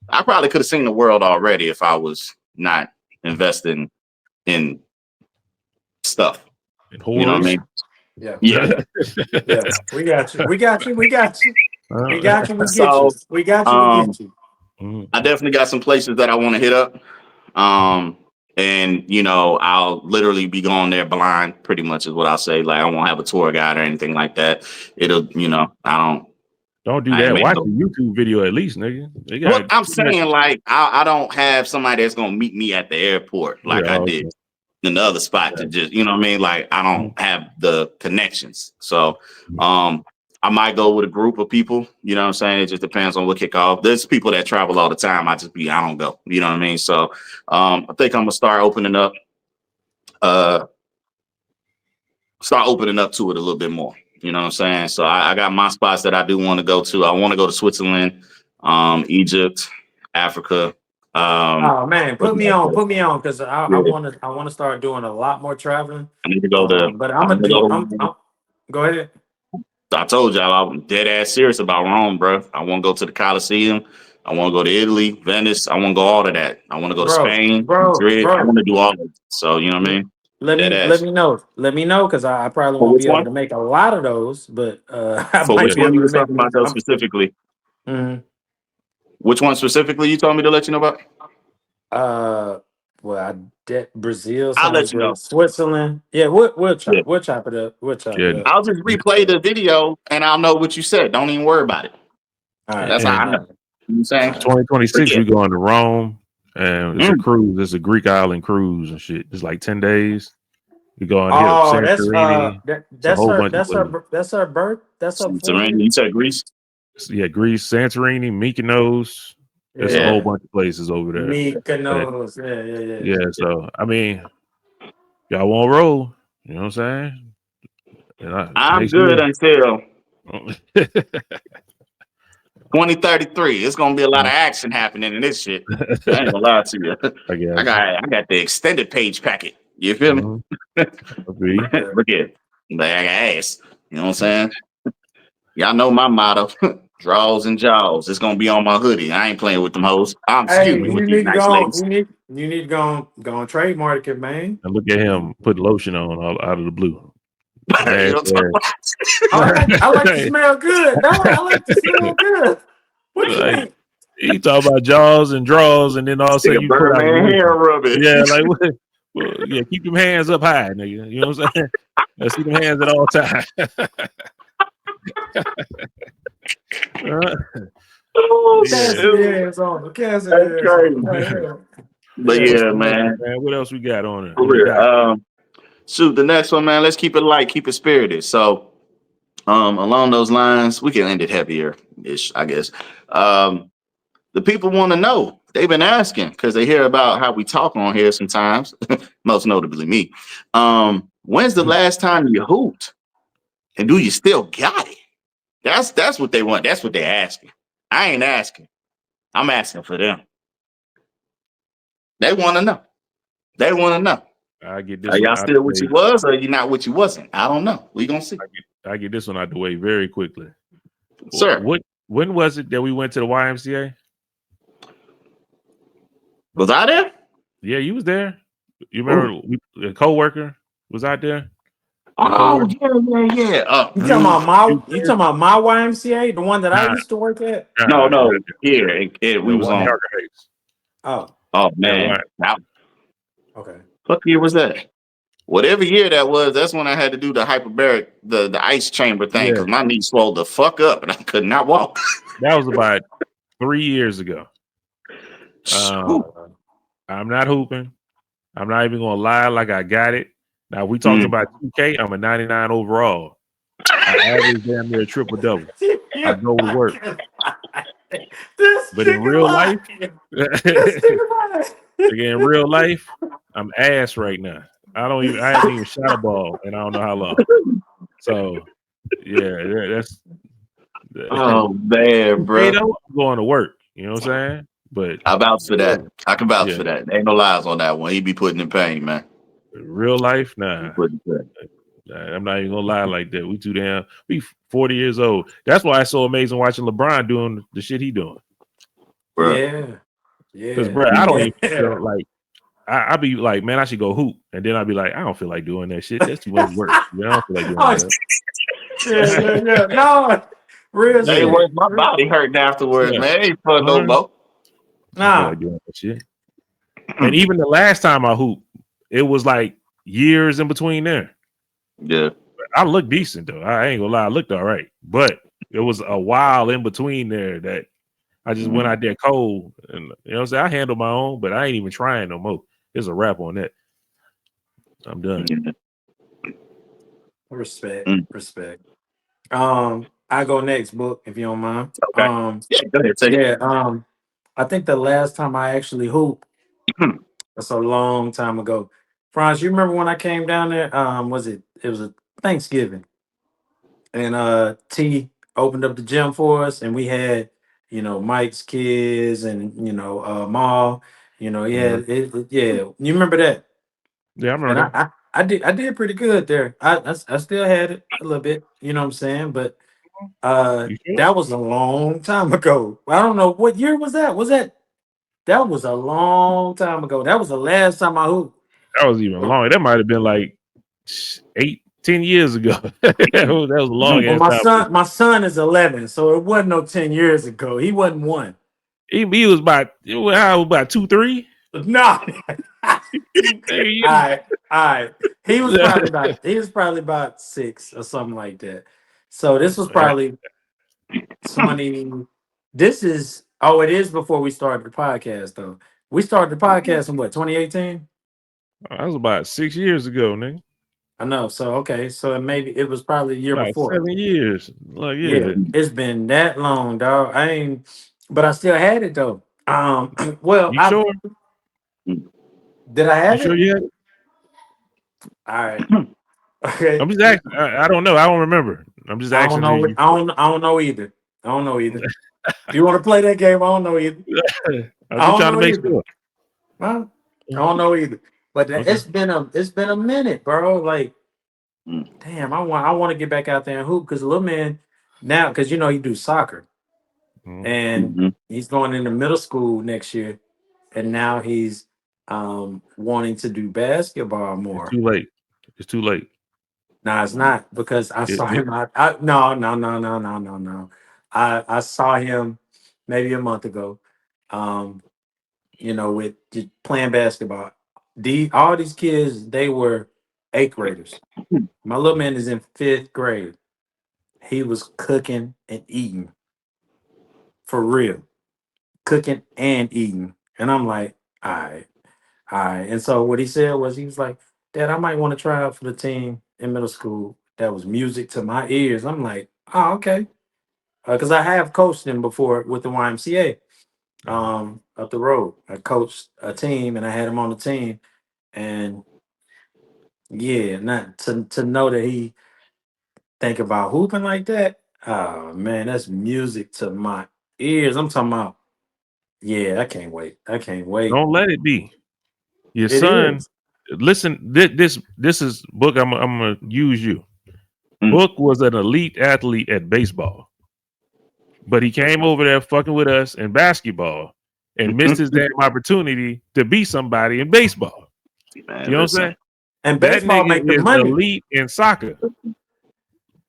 probably could have seen the world already if I was not investing in stuff. You know what I mean? Yeah. Yeah. We got you. We got you. We got you. We got you. We get So, you. We got you. We get you. I definitely got some places that I want to hit up. And you know, I'll literally be going there blind, pretty much is what I'll say. Like I won't have a tour guide or anything like that. It'll, you know, don't do that. Watch the YouTube video at least, nigga. Well, I'm saying like I don't have somebody that's gonna meet me at the airport like I did in the other spot to just, you know what I mean? Like I don't have the connections. So I might go with a group of people, you know what I'm saying? It just depends on what kick off. There's people that travel all the time. I don't go, you know what I mean? So I think I'm gonna start opening up to it a little bit more. You know what I'm saying? So I got my spots that I do want to go to. I want to go to Switzerland, Egypt, Africa. Oh man, put me on, because I want to start doing a lot more traveling. I need to go to, but I'm go ahead. I told y'all I'm dead ass serious about Rome, bro. I want to go to the Colosseum. I want to go to Italy, Venice. I want to go all of that. I want to go to Spain, Madrid. I want to do all of it. So you know what I mean? Let me know, because I probably won't be able to make a lot of those, but I for might which be one able you to were talking about those specifically? Which one specifically you told me to let you know about? Brazil. I'll let you know. Switzerland. Yeah, we'll chop it up. We'll chop it up. I'll just replay the video and I'll know what you said. Don't even worry about it. All right. That's how I know. You know what I'm saying? 2026, we're going to Rome, and it's a cruise. It's a Greek island cruise and shit. It's like 10 days. We go on here. That's her birth. That's her Santorini. You said Greece? Yeah, Greece, Santorini, Mykonos. There's a whole bunch of places over there. Mykonos. Yeah. So I mean, y'all won't roll. You know what I'm saying? I'm good until 2033. It's gonna be a lot of action happening in this shit. I ain't gonna lie to you. I got the extended page packet. You feel me? Look at it. Like I got ass. You know what I'm saying? Y'all know my motto. Draws and jaws. It's gonna be on my hoodie. I ain't playing with them hoes. You need to go on trademark it, man. And look at him put lotion on out of the blue. I like to smell good. No, I like to smell good. What do you mean? You talk about jaws and draws, and then all of a sudden you put out hair rubbing. Yeah, like what? Well, yeah, keep them hands up high, nigga. You know what I'm saying? I see them hands at all times. Oh, Yeah. Cancel shoot. your ass on. Cancel That's your ass on. crazy. But Yeah. What's yeah, the next man. one, man? What else we got on it For on the real. dock? Shoot, the next one, man. Let's keep it light, keep it spirited. So, along those lines, we can end it heavier ish, I guess. The people want to know. They've been asking because they hear about how we talk on here sometimes, most notably me. When's the last time you hooped? And do you still got it? That's what they want. That's what they're asking. I ain't asking. I'm asking for them. They want to know. They want to know. I get Are this one y'all out still the what you way. was, or you not what you wasn't? I don't know. We gonna see, I get this one out the way very quickly. sir. When was it that we went to the YMCA? Was I there? Yeah, you was there. You Ooh. remember the co-worker was out there? The Oh co-worker? yeah. You talking about You my YMCA, the one that I Nah, used to work at? no. Here, we the was one in on. Harker Heights. Oh, Oh That man, okay. what year was that? Whatever year that was, that's when I had to do the hyperbaric, the ice chamber thing, Yeah, because my knee swelled the fuck up and I could not walk. that was about 3 years ago. Whew. I'm not hooping. I'm not even gonna lie like I got it. Now we talking Mm. about 2K. I'm a 99 overall. I average damn near a triple double. I go to work, This but in nigga real life, lying. This nigga lying. again, in real life, I'm ass right now. I haven't even shot a ball and I don't know how long. So yeah, that's Oh man, 2K bro. though. I'm going to work. You know what I'm saying? But I vouch for that. I can vouch yeah, for that. Ain't no lies on that one. He be putting in pain, man. real life, He nah. putting in pain. I'm not even gonna lie like that. We too damn. We 40 years old. That's why it's so amazing watching LeBron doing the shit he doing. Bro. Yeah. Because, Yeah. bro, I don't even Yeah. feel like I be like, man, I should go hoop, and then I'd be like, I don't feel like doing that shit. That's too much work. Yeah, I don't feel like doing Oh, all yeah. No, real Hey, shit. where's my body hurting afterwards, Yeah, man? Ain't fun no more. I don't feel Nah. like doing that shit. And even the last time I hooped, it was like years in between there. Yeah. I looked decent though. I ain't gonna lie, I looked all right, but it was a while in between there that I just went out there cold, and you know what I'm saying. I handle my own, but I ain't even trying no more. There's a wrap on that. I'm done. Respect. I go next, book, if you don't mind. Okay. Yeah, go ahead. Take it. Yeah. I think the last time I actually hooped, that's a long time ago. Franz, you remember when I came down there? It was a Thanksgiving, and T opened up the gym for us, and we had, Mike's kids and Maul. He had yeah. You remember that? Yeah, I And remember that. I did pretty good there. I still had it a little bit, you know what I'm saying? But You sure? that was a long time ago. I don't know what year was that. That was a long time ago. That was the last time I hooped. That was even longer. That might have been like 8-10 years ago. that was a long Well, ass time. my son is 11, so it wasn't no 10 years ago. He wasn't one. He was about 2-3. No. All Hey, right. He was probably about 6 or something like that. So this was probably 20. It is before we started the podcast though. We started the podcast in what, 2018? that was about 6 years ago, nigga. I know. So okay, so maybe it was probably the year About before. 7 years. Like, Yeah, yeah. it's been that long, dog. But I still had it though. Well, You I sure? did I You have sure it? you had it? All right. Okay. I'm just asking. I don't know. I don't remember. I'm just I don't asking know. you. I don't know either. I don't know either. You want to play that game? I don't know either. I'm I just don't trying to know make either. sure. Huh? I don't know either. But Okay. it's been a minute, bro. Like, Mm. damn, I want to get back out there and hoop because little man now, because he do soccer and Mhm. he's going into middle school next year, and now he's wanting to do basketball It's more. too late. It's too late. No, it's not because I It, saw it, him. No. I saw him maybe a month ago. Um, with just playing basketball. All these kids, they were eighth graders. My little man is in fifth grade, he was cooking and eating for real, cooking and eating. And I'm like, all right. And so what he said was, he was like, Dad, I might want to try out for the team in middle school. That was music to my ears. I'm like, oh, okay. Because I have coached him before with the YMCA up the road. I coached a team and I had him on the team. And yeah, not to know that he think about hooping like that. Oh man, that's music to my ears. I'm talking about, yeah, I can't wait. I can't wait. Don't let it be. Your It son, is. listen, this is Book. I'm gonna use you. Mm. Book was an elite athlete at baseball, but he came over there fucking with us in basketball and missed his damn opportunity to be somebody in baseball. Man, You know what I'm listen. saying? And That baseball nigga make the is money. elite in soccer.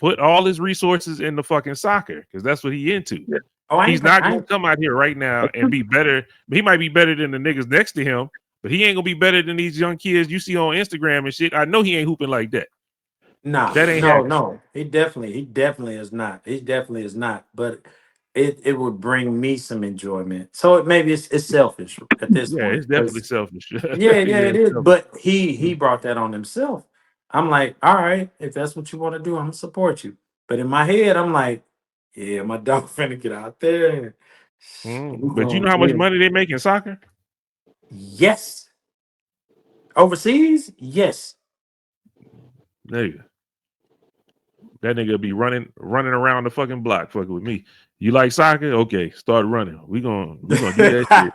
Put all his resources in the fucking soccer because that's what he into. Yeah. Oh, He's not gonna come out here right now and be better. He might be better than the niggas next to him, but he ain't gonna be better than these young kids you see on Instagram and shit. I know he ain't hooping like that. Nah, That ain't no, happening. no. He definitely is not. He definitely is not. But it would bring me some enjoyment. So maybe it's selfish at this Yeah, point. it's definitely selfish. Yeah, Yeah, it it's is. selfish. But he brought that on himself. I'm like, all right, if that's what you want to do, I'm gonna support you. But in my head, I'm like, yeah, my dog finna get out there. And we But you know going, how much yeah. money they make in soccer? Yes. Overseas, yes. Nigga. That nigga be running around the fucking block fucking with me. You like soccer? Okay, start running. We gonna do that shit.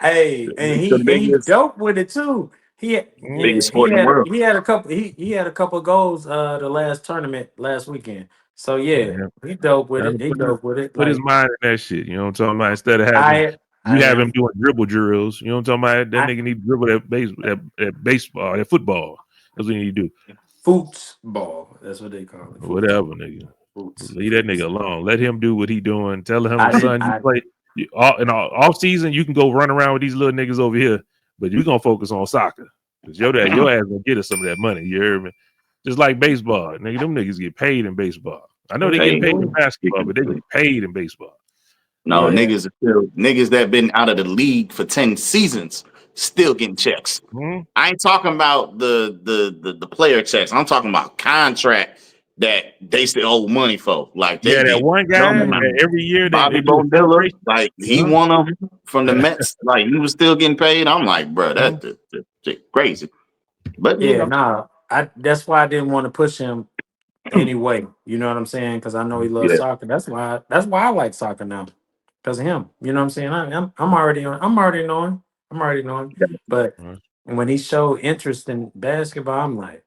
Hey, and The he biggest, dope with it too. biggest sport in the world. He had a couple he had a couple goals the last tournament last weekend. So yeah, Yeah. he dope with Gotta it. He dope with it. put his Like mind in that shit. You know what I'm talking about? Instead of having I you I have him am doing dribble drills. You know what I'm talking about? That I nigga need to dribble that baseball, that football. That's what you need to do. football. That's what they call it. Whatever, Football. nigga. Foots. Leave that nigga alone. Let him do what he doing. Tell him, I son, you I play in off season. You can go run around with these little niggas over here, but we gonna focus on soccer because your ass gonna get us some of that money. You hear me? Just like baseball, nigga. Them niggas get paid in baseball. I know they they get Hey, paid in do. basketball, but they get paid in baseball. no, Yeah. niggas that been out of the league for 10 seasons still getting checks. Mhm. I ain't talking about the player checks. I'm talking about contract that they still owe money for. Like they Yeah, that get one no guy amount. that every year Bobby they do a Bonilla, celebration. like he Yeah. won them from the Mets. Like he was still getting paid. I'm like, bro, Mhm. that's crazy. But you Yeah, know, nah. That's why I didn't want to push him anyway. You know what I'm saying? Because I know he loves yeah, soccer. That's why I like soccer now. Because of him. You know what I'm saying? I'm already on. I'm already knowing. I'm already knowing. But Mhm. when he showed interest in basketball, I'm like,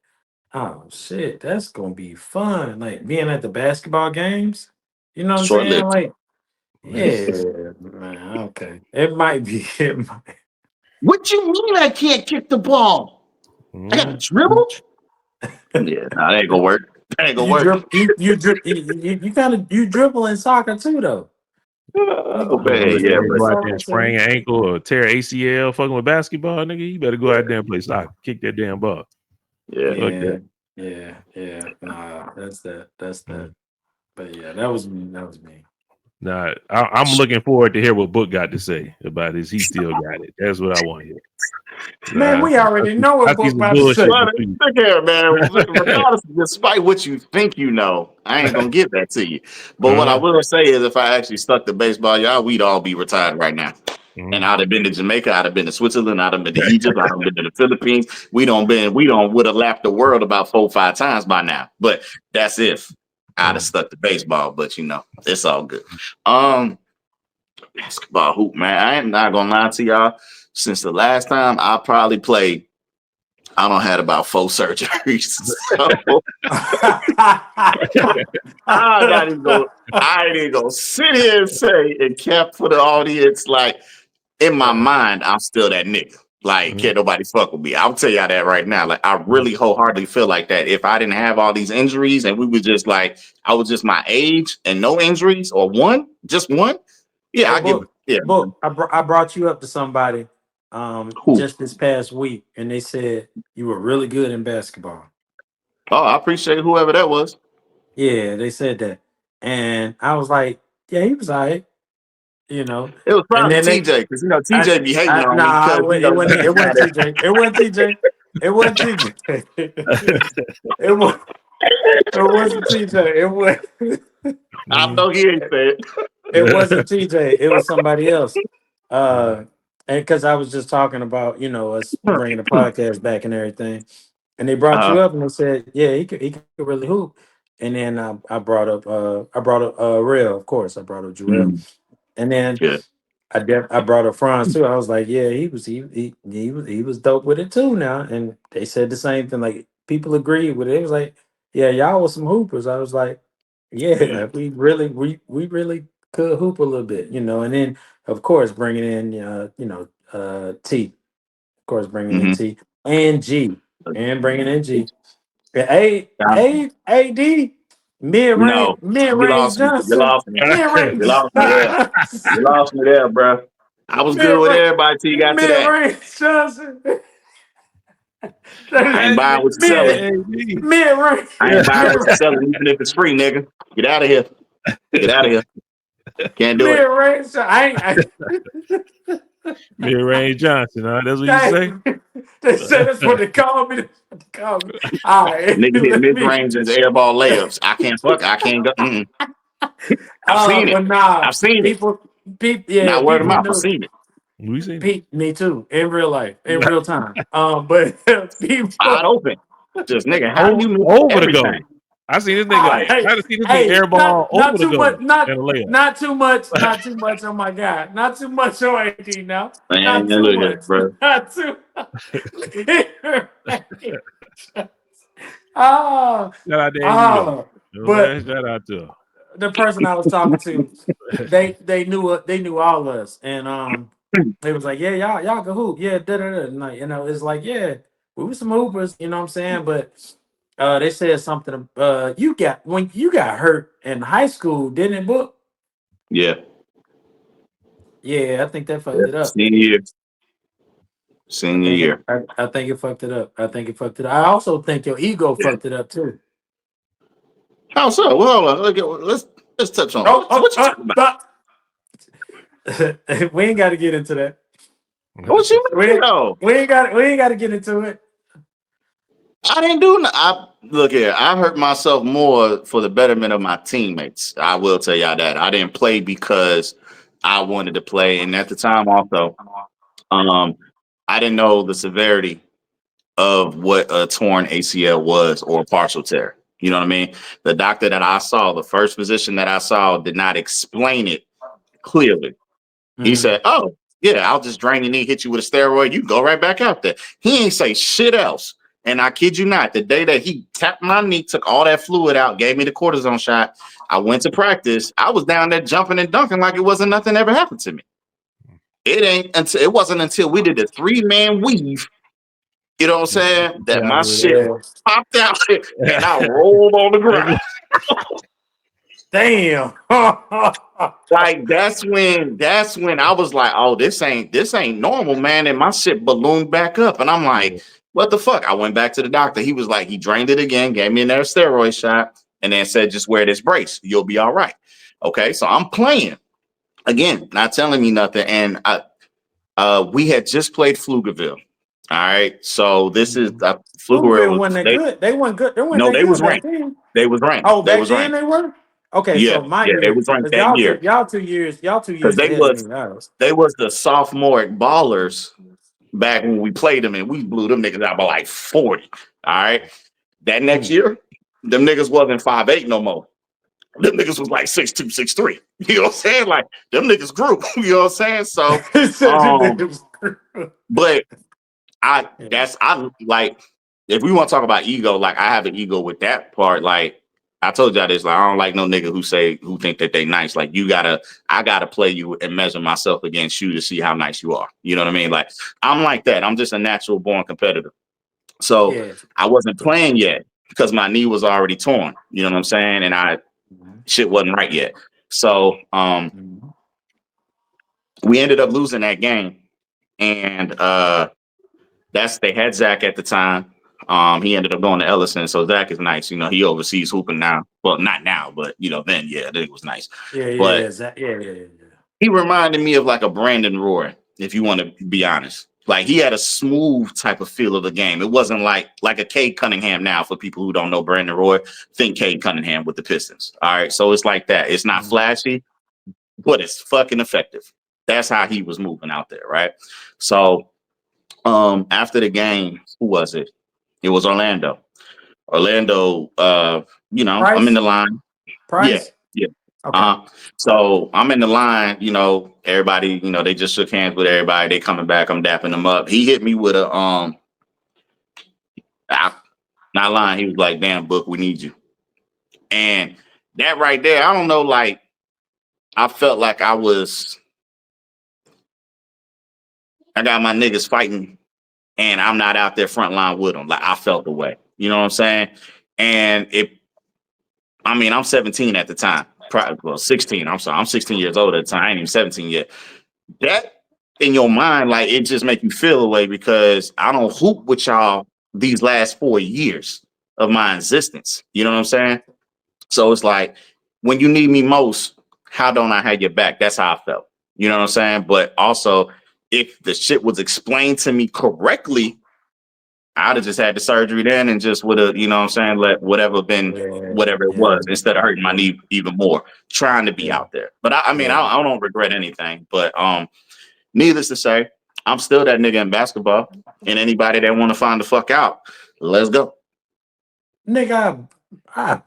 oh shit, that's gonna be fun. Like being at the basketball games. You know what I'm short saying? lived. Like, Yeah. yeah, man. Okay, it might be. It might. What you mean I can't kick the ball? I got to Mhm. dribble? Yeah, nah, that ain't gonna work. That ain't gonna You work. drip. You kind of you dribble in soccer too, though. Oh, You gonna man, let that yeah, nigga but go That's out all there I'm and sprain saying. an ankle or tear ACL fucking with basketball, nigga? You better go out there and play soccer. Kick that damn ball. yeah, Fuck that. Yeah, yeah. Nah, that's that. That's that. Mhm. But yeah, that was me. That was me. Nah, I'm looking forward to hear what Book got to say about this. He still got it. That's what I want to hear. Man, we already know I what see book some about to say. bullshit But between look here, man. Regardless, despite what you think you know, I ain't gonna give that to you. But what I uh-huh. will say is, if I actually stuck to baseball, y'all, we'd all be retired right now. And Mhm. I'd have been to Jamaica, I'd have been to Switzerland, I'd have been to Egypt, I'd have been to the Philippines. We don't would have lapped the world about 4 or 5 times by now. But that's if I'd have stuck to baseball. But you know, it's all good. Um, Basketball hoop, man. I am not gonna lie to y'all. Since the last time I probably played, I don't had about 4 surgeries. So I got to go. I ain't even gonna sit here and say and cap for the audience. Like in my mind, I'm still that nigga. Like, Mhm. can't nobody fuck with me. I'll tell y'all that right now. Like, I really wholeheartedly feel like that. If I didn't have all these injuries and we were just like, I was just my age and no injuries or just one. Yeah, Hey, I give. Yeah, book. I brought you up to somebody cool. just this past week, and they said you were really good in basketball. Oh, I appreciate whoever that was. Yeah, they said that. And I was like, yeah, he was all right, you know. It was And probably then TJ because TJ be hating on me nah, because it wasn't. It wasn't that. TJ. It wasn't TJ. It wasn't TJ. it was. It wasn't TJ. It was. I know he ain't said. It wasn't TJ. It was somebody else. And because I was just talking about, us bringing the podcast back and everything, and they brought you up and they said, yeah, he could really hoop. And then I brought up Real, of course. I brought up Jarrell, Mm, and then good. I brought up Franz too. I was like, yeah, he was dope with it too now. And they said the same thing. Like people agreed with it. It was like, yeah, y'all was some hoopers. I was like, Yeah. yeah, we really could hoop a little bit, And then of course bringing in T, of course bringing in Mm-hmm. T and G, and bringing in G. A D No, mid you range lost me. You Johnson, lost me. mid You range lost me there. You lost me there, bro. I was good with everybody till you got to mid that. range Johnson, I ain't buying what you're selling. mid range I ain't buying what you're mid selling, even if it's free, nigga. Get out of here. Get out of here. Can't do it. range. Mid-range Johnson, huh? That's what you say? They said that's what they call me. That's what they call me. All right, Nigga hit let mid me. range and air ball layups. I can't fuck. I can't go. Mm-mm. I've seen it. But nah, I've seen it. yeah, Not word of people mouth. I've knew. seen it. We seen it. Me too, in real life, in real time. But Wide people. open. Just nigga, how do Over, you miss over the everything? goal. I see this Oh, nigga. hey, I see this nigga hey, airball over not the too much, goal and a layup. not too much on my guy, not too much on AD now, Man, not too look at much, it, bro. not too. oh, Shout out to AD though. oh, You know what but I'm saying? Shout out to him. the person I was talking to, they knew all of us, and they was like, yeah, y'all can hoop, yeah, da da da, and like, it's like, yeah, we were some hoopers, you know what I'm saying, but they said something. When you got hurt in high school, didn't it, Book? Yeah. Yeah, I think that Yeah. fucked it up. Senior year. I Senior think it, year. I think it fucked it up. I think it fucked it up. I also think your ego Yeah. fucked it up too. How so? Well, hold on. Let's touch on Oh, what you talking about? we ain't got to get into that. What you We mean ain't, though? we ain't got to get into it. I didn't do. I look here. I hurt myself more for the betterment of my teammates. I will tell y'all that. I didn't play because I wanted to play, and at the time also, um, I didn't know the severity of what a torn ACL was or a partial tear. You know what I mean? The doctor that I saw, the first physician that I saw, did not explain it clearly. He Mm. said, "Oh, yeah, I'll just drain your knee, hit you with a steroid. You go right back out there." He ain't say shit else. And I kid you not, the day that he tapped my knee, took all that fluid out, gave me the cortisone shot, I went to practice. I was down there jumping and dunking like it wasn't nothing ever happened to me. It wasn't until we did the 3-man weave, you know what I'm saying, that Yeah, my shit Yeah. popped out and I rolled on the ground. Damn. Like that's when I was like, oh, this ain't normal, man. And my shit ballooned back up. And I'm like, what the fuck? I went back to the doctor. He was like, he drained it again, gave me another steroid shot, and then said, just wear this brace. You'll be all right. Okay. So I'm playing. Again, not telling me nothing. And we had just played Pflugerville. All right. So this is Pflugerville Pflugerville was wasn't that good. They weren't good. They weren't no, that they good was back ranked. then. They was ranked. Oh, They back was then ranked. they were. Okay, Yeah, so my yeah, they year, was ranked because that year. y'all 2 years Because ahead of me. they was the sophomoric ballers back when we played them and we blew them niggas out by like 40. All right. That next year, them niggas wasn't 5'8" no more. Them niggas was like 6'2", 6'3". You know what I'm saying? Like them niggas grew. You know what I'm saying? So but I like if we want to talk about ego, like I have an ego with that part. Like I told y'all this, like I don't like no nigga who think that they nice. Like I gotta play you and measure myself against you to see how nice you are. You know what I mean? Like I'm like that. I'm just a natural born competitor. So Yeah. I wasn't playing yet because my knee was already torn. You know what I'm saying? And shit wasn't right yet. So we ended up losing that game. And they had Zach at the time. He ended up going to Ellison, so Zach is nice. You know, he oversees hooping now. Well, not now, but you know, then it was nice. But Yeah. he reminded me of like a Brandon Roy, if you want to be honest. Like he had a smooth type of feel of the game. It wasn't like a Cade Cunningham now. For people who don't know Brandon Roy, think Cade Cunningham with the Pistons. All right, so it's like that. It's not flashy, but it's fucking effective. That's how he was moving out there, right? So after the game, who was it? It was Orlando. Orlando, you know, I'm in the line. Yeah. Price. Okay. So I'm in the line, you know, everybody, you know, they just shook hands with everybody. They coming back. I'm dapping them up. He hit me with a not lying. He was like, "Damn, Book, we need you." And that right there, I don't know, like I felt like I got my niggas fighting and I'm not out there front line with them. Like I felt the way. You know what I'm saying? And I'm 17 at the time. Probably, well, 16. I'm sorry. I'm 16 years old at the time. I ain't even 17 yet. That in your mind, like it just make you feel away because I don't hoop with y'all these last 4 years of my existence. You know what I'm saying? So it's like when you need me most, how don't I have your back? That's how I felt. You know what I'm saying? But also, if the shit was explained to me correctly, I'd have just had the surgery then and just would have, you know what I'm saying, let whatever it was, instead of hurting my knee even more, trying to be out there. But I don't regret anything. But needless to say, I'm still that nigga in basketball. And anybody that want to find the fuck out, let's go. Nigga, all right.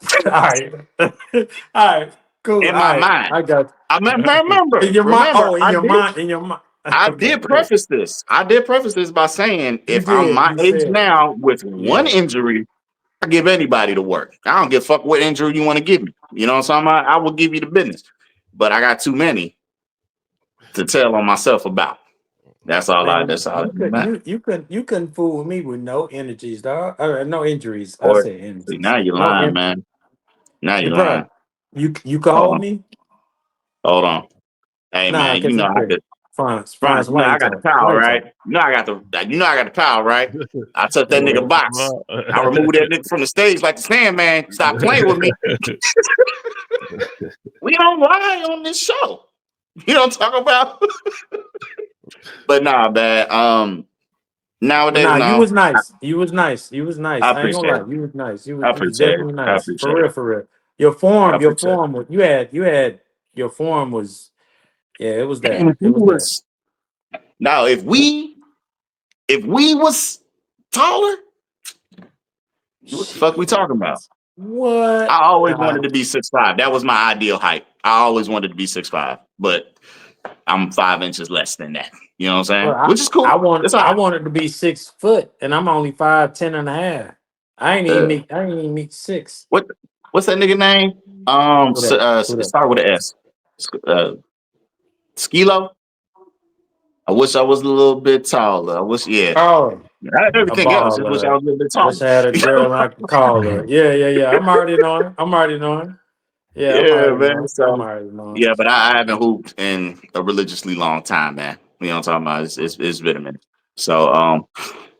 All right. Cool. In my mind. I got I remember. in your mind. Oh, in your mind. I did preface this. I did preface this by saying if I'm my age now with one injury, I give anybody the work. I don't give a fuck what injury you want to give me. You know what I'm saying? I will give you the business. But I got too many to tell on myself about. That's all. You couldn't fool me with no energies, dog. No injuries. I Or said see, energies. now you're No lying, man. Now you're lying. Bro, you called me? Hold on. Hey man, you know I could. France, You know I got the power, right? You know I got the power, right? I took that nigga box. I removed that nigga from the stage like the Sandman. Stop playing with me. We don't lie on this show. You don't talk about. But nah, man. Nowadays, you was nice. You was nice. I ain't gonna lie. You was nice. You was definitely nice. For real. Your form was your form was it was that. It was that. Now if we was taller, what the fuck we talking about? What? I always wanted to be 6'5". That was my ideal height. I always wanted to be 6'5", but I'm 5 inches less than that. You know what I'm saying? Well, which is cool. I wanted to be 6 foot, and I'm only 5'10" and a half. I ain't even meet 6. What's that nigga name? Start with an S. Skilo. I wish I was a little bit taller. I wish, Oh, everything else. I wish I was a little bit taller. Wish I had a girl I could call her. Yeah. I'm already knowing. Yeah, man. I'm already knowing. Yeah, but I haven't hooped in a religiously long time, man. You know what I'm talking about? It's been a minute. So,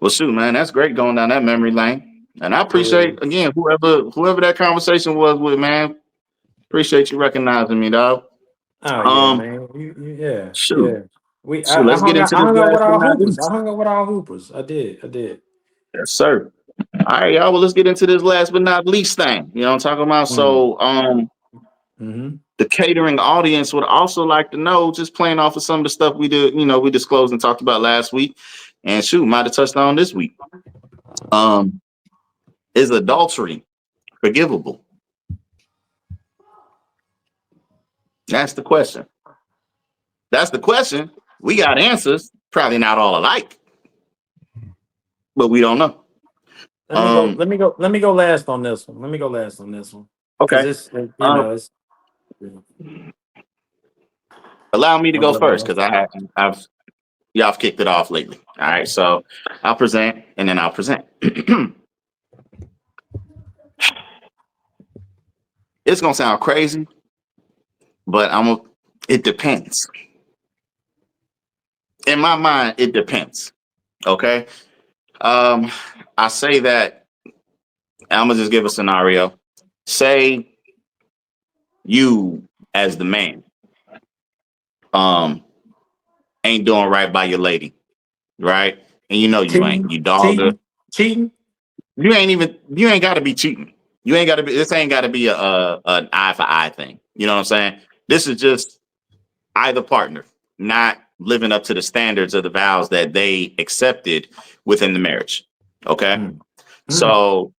well, shoot, man, that's great going down that memory lane. And I appreciate again whoever that conversation was with, man. Appreciate you recognizing me, dog. Oh yeah, man. Shoot. Yeah. So let's get into this. I hung out with our hoopers. I did. Yes, sir. All right, y'all. Well, let's get into this last but not least thing. You know what I'm talking about? So, the catering audience would also like to know, just playing off of some of the stuff we did, we disclosed and talked about last week, and shoot, might have touched on this week. Is adultery forgivable? That's the question. We got answers, probably not all alike, but we don't know. Let me go last on this one. Okay. Allow me to go first because y'all have kicked it off lately. All right, so I'll present and then I'll present. It's gonna sound crazy, but it depends. In my mind, it depends. Okay. I say that I'm gonna just give a scenario. Say you as the man um ain't doing right by your lady, right? And you know you ain't. Cheating, You dog her. cheating, cheating. You ain't gotta be cheating. You ain't gotta be this ain't gotta be a an eye for eye thing. You know what I'm saying? This is just either partner not living up to the standards of the vows that they accepted within the marriage. Okay. Mm. Mm. So,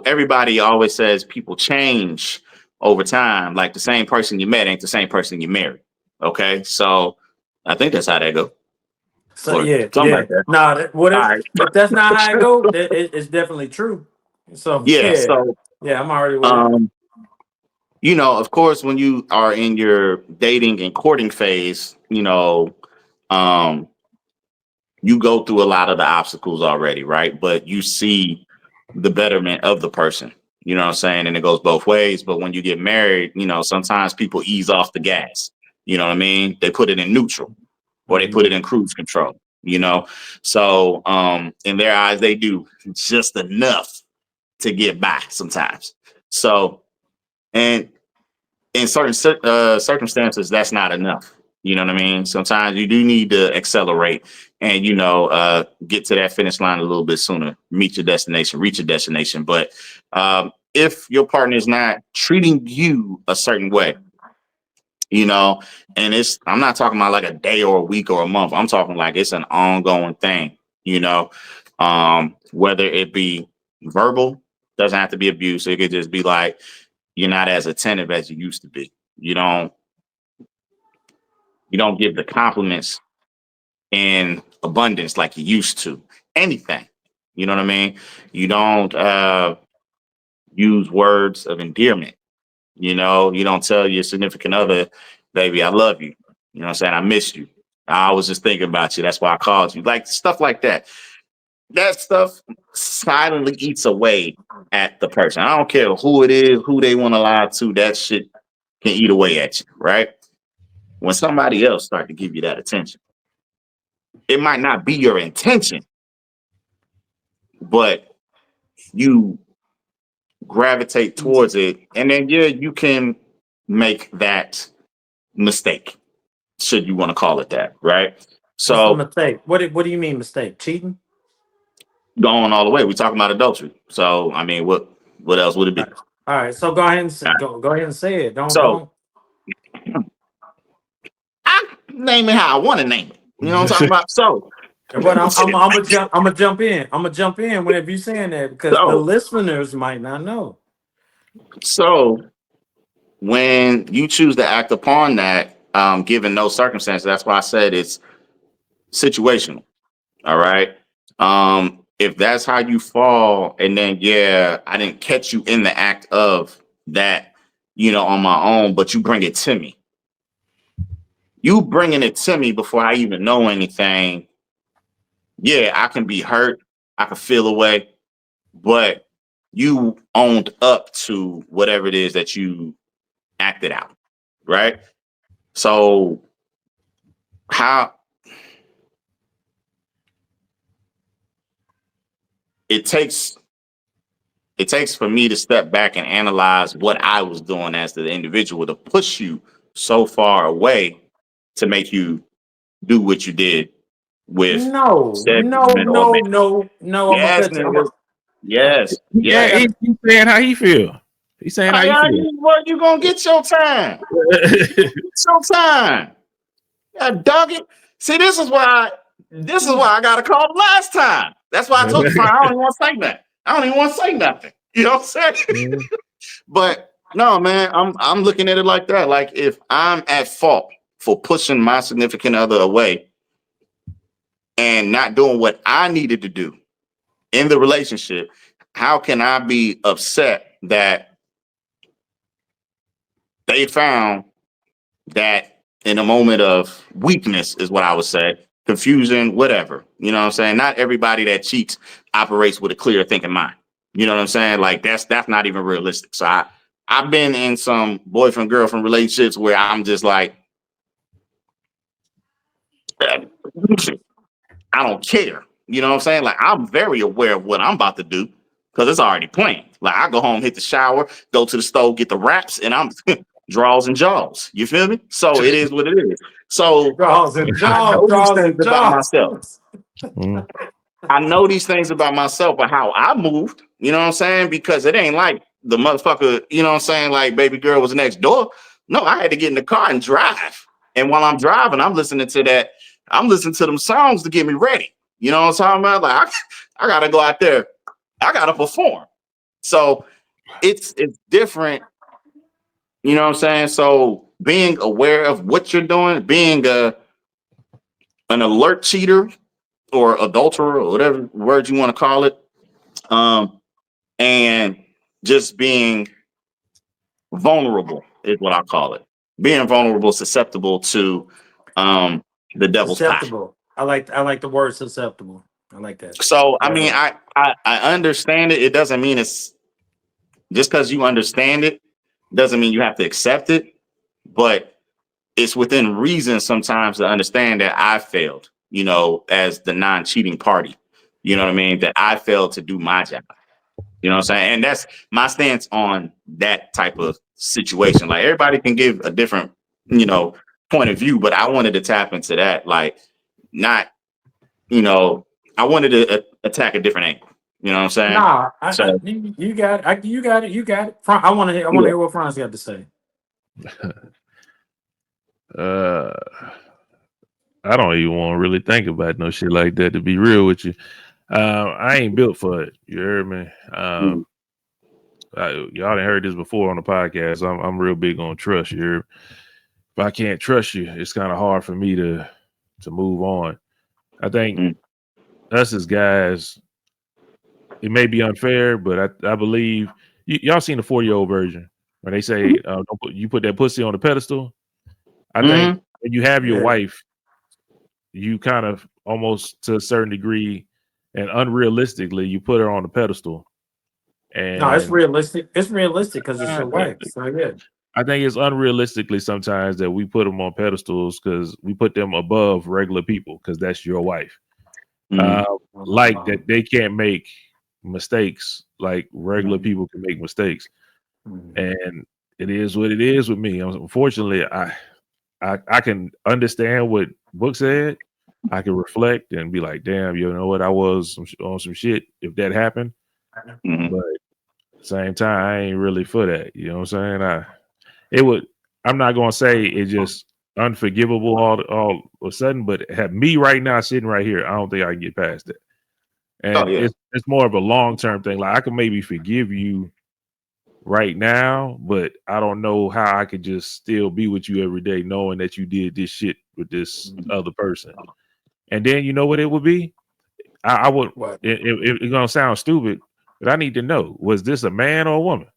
everybody always says people change over time. Like the same person you met ain't the same person you married. Okay. So I think that's how that go. So Or yeah, something yeah. like that. Nah, All whatever. right. If that's not how it go, it's definitely true. So Yeah. yeah, So, yeah. I'm already with it. um, of course, when you are in your dating and courting phase, um, you go through a lot of the obstacles already, right? But you see the betterment of the person. You know what I'm saying? And it goes both ways. But when you get married, sometimes people ease off the gas. You know what I mean? They put it in neutral or they put it in cruise control, So in their eyes, they do just enough to get by sometimes. So, and in certain circumstances, that's not enough. You know what I mean? Sometimes you do need to accelerate and, get to that finish line a little bit sooner, meet your destination, reach your destination. But if your partner is not treating you a certain way, and I'm not talking about like a day or a week or a month. I'm talking like it's an ongoing thing, whether it be verbal, doesn't have to be abuse. It could just be like, you're not as attentive as you used to be. You don't you don't give the compliments in abundance like you used to. Anything. You know what I mean? You don't use words of endearment. You don't tell your significant other, baby, I love you. You know what I'm saying? I miss you. I was just thinking about you. That's why I called you. Like stuff like that. That stuff silently eats away at the person. I don't care who it is, who they want to lie to, that shit can eat away at you, right? When somebody else start to give you that attention, it might not be your intention, but you gravitate towards it, and then yeah, you can make that mistake, should you want to call it that, right? What's the So mistake? What do you mean mistake? Cheating? going all the way, we talking about adultery. So I mean, what else would it All be? right. All right. So go ahead and All right. go ahead and say it. So Don't. I name it how I want to name it. You know what I'm talking about? So, But I'm gonna jump in. I'm gonna jump in whenever you're saying that because the so, listeners might not know. so when you choose to act upon that, given those circumstances, that's why I said it's situational. All right. If that's how you fall, and then yeah, I didn't catch you in the act of that, on my own, but you bring it to me. You bringing it to me before I even know anything. Yeah, I can be hurt. I can feel away, but you owned up to whatever it is that you acted out, right? So how it takes it takes for me to step back and analyze what I was doing as the individual to push you so far away to make you do what you did with No, said no, woman or no, man. no, no. I'm gonna Yes, cut you. nigga. Uh, Yes, Yeah, yes. he's saying how he feel. He's saying how he feel. What you gonna get your time? Get your time. Yeah, dog it. See, this is why I got a call last time. That's why I told you, fine, I don't even want to say that. I don't even want to say nothing. You know what I'm saying? But no, man, I'm looking at it like that. Like if I'm at fault for pushing my significant other away and not doing what I needed to do in the relationship, how can I be upset that they found that in a moment of weakness is what I would say, confusion, whatever. You know what I'm saying? Not everybody that cheats operates with a clear thinking mind. You know what I'm saying? Like that's not even realistic. So I've been in some boyfriend girlfriend relationships where I'm just like, I don't care. You know what I'm saying? Like I'm very aware of what I'm about to do because it's already planned. Like I go home, hit the shower, go to the stove, get the wraps, and I'm draws and jaws. You feel me? So it is what it is. So Draws and I jaws, know these draws things and about jaws. myself. Mm. I know these things about myself and how I moved. You know what I'm saying? Because it ain't like the motherfucker, you know what I'm saying? Like baby girl was next door. No, I had to get in the car and drive. And while I'm driving, I'm listening to that. I'm listening to them songs to get me ready. You know what I'm talking about? Like I gotta go out there. I gotta perform. So it's different. You know what I'm saying? So being aware of what you're doing, being an alert cheater or adulterer or whatever word you want to call it, and just being vulnerable is what I call it. Being vulnerable, susceptible to the devil's pie. Susceptible. I like the word susceptible. I like that. So I Right mean, on. I understand it. It doesn't mean it's just because you understand it doesn't mean you have to accept it, but it's within reason sometimes to understand that I failed, you know, as the non-cheating party. You know what I mean? That I failed to do my job. You know what I'm saying? And that's my stance on that type of situation. Like everybody can give a different, you know, point of view, but I wanted to tap into that. Like, not, you know, I wanted to attack a different angle. You know what I'm saying? Nah, So you got it. You got it. You got it. I want to yeah. hear what Franz got to say. Uh, I don't even want to really think about no shit like that. To be real with you, I ain't built for it. You heard me? Mhm. Y'all done heard this before on the podcast. I'm real big on trust. If I can't trust you, it's kind of hard for me to move on. I think Mhm. us as guys, it may be unfair, but I believe y'all seen the 40-year-old version when they say you put that pussy on the pedestal. I think Mhm. when you have your Yeah. wife, you kind of almost to a certain degree and unrealistically you put her on the pedestal. No, it's And realistic. It's realistic because it's uh, your wife. So yeah. I think it's unrealistically sometimes that we put them on pedestals because we put them above regular people because that's your wife. Mhm. Uh, like that they can't make mistakes like regular people can make mistakes. And it is what it is with me. Unfortunately, I can understand what Book said. I can reflect and be like, damn, you know what? I was on some shit if that happened. Mhm. But at the same time, I ain't really for that. You know what I'm saying? I'm not gonna say it's just unforgivable all of a sudden, but have me right now sitting right here, I don't think I can get past it. Oh And yeah. it's more of a long-term thing. Like I can maybe forgive you right now, but I don't know how I could just still be with you every day knowing that you did this shit with this other person. And then you know what it would be? I would What? it's gonna sound stupid, but I need to know, was this a man or a woman?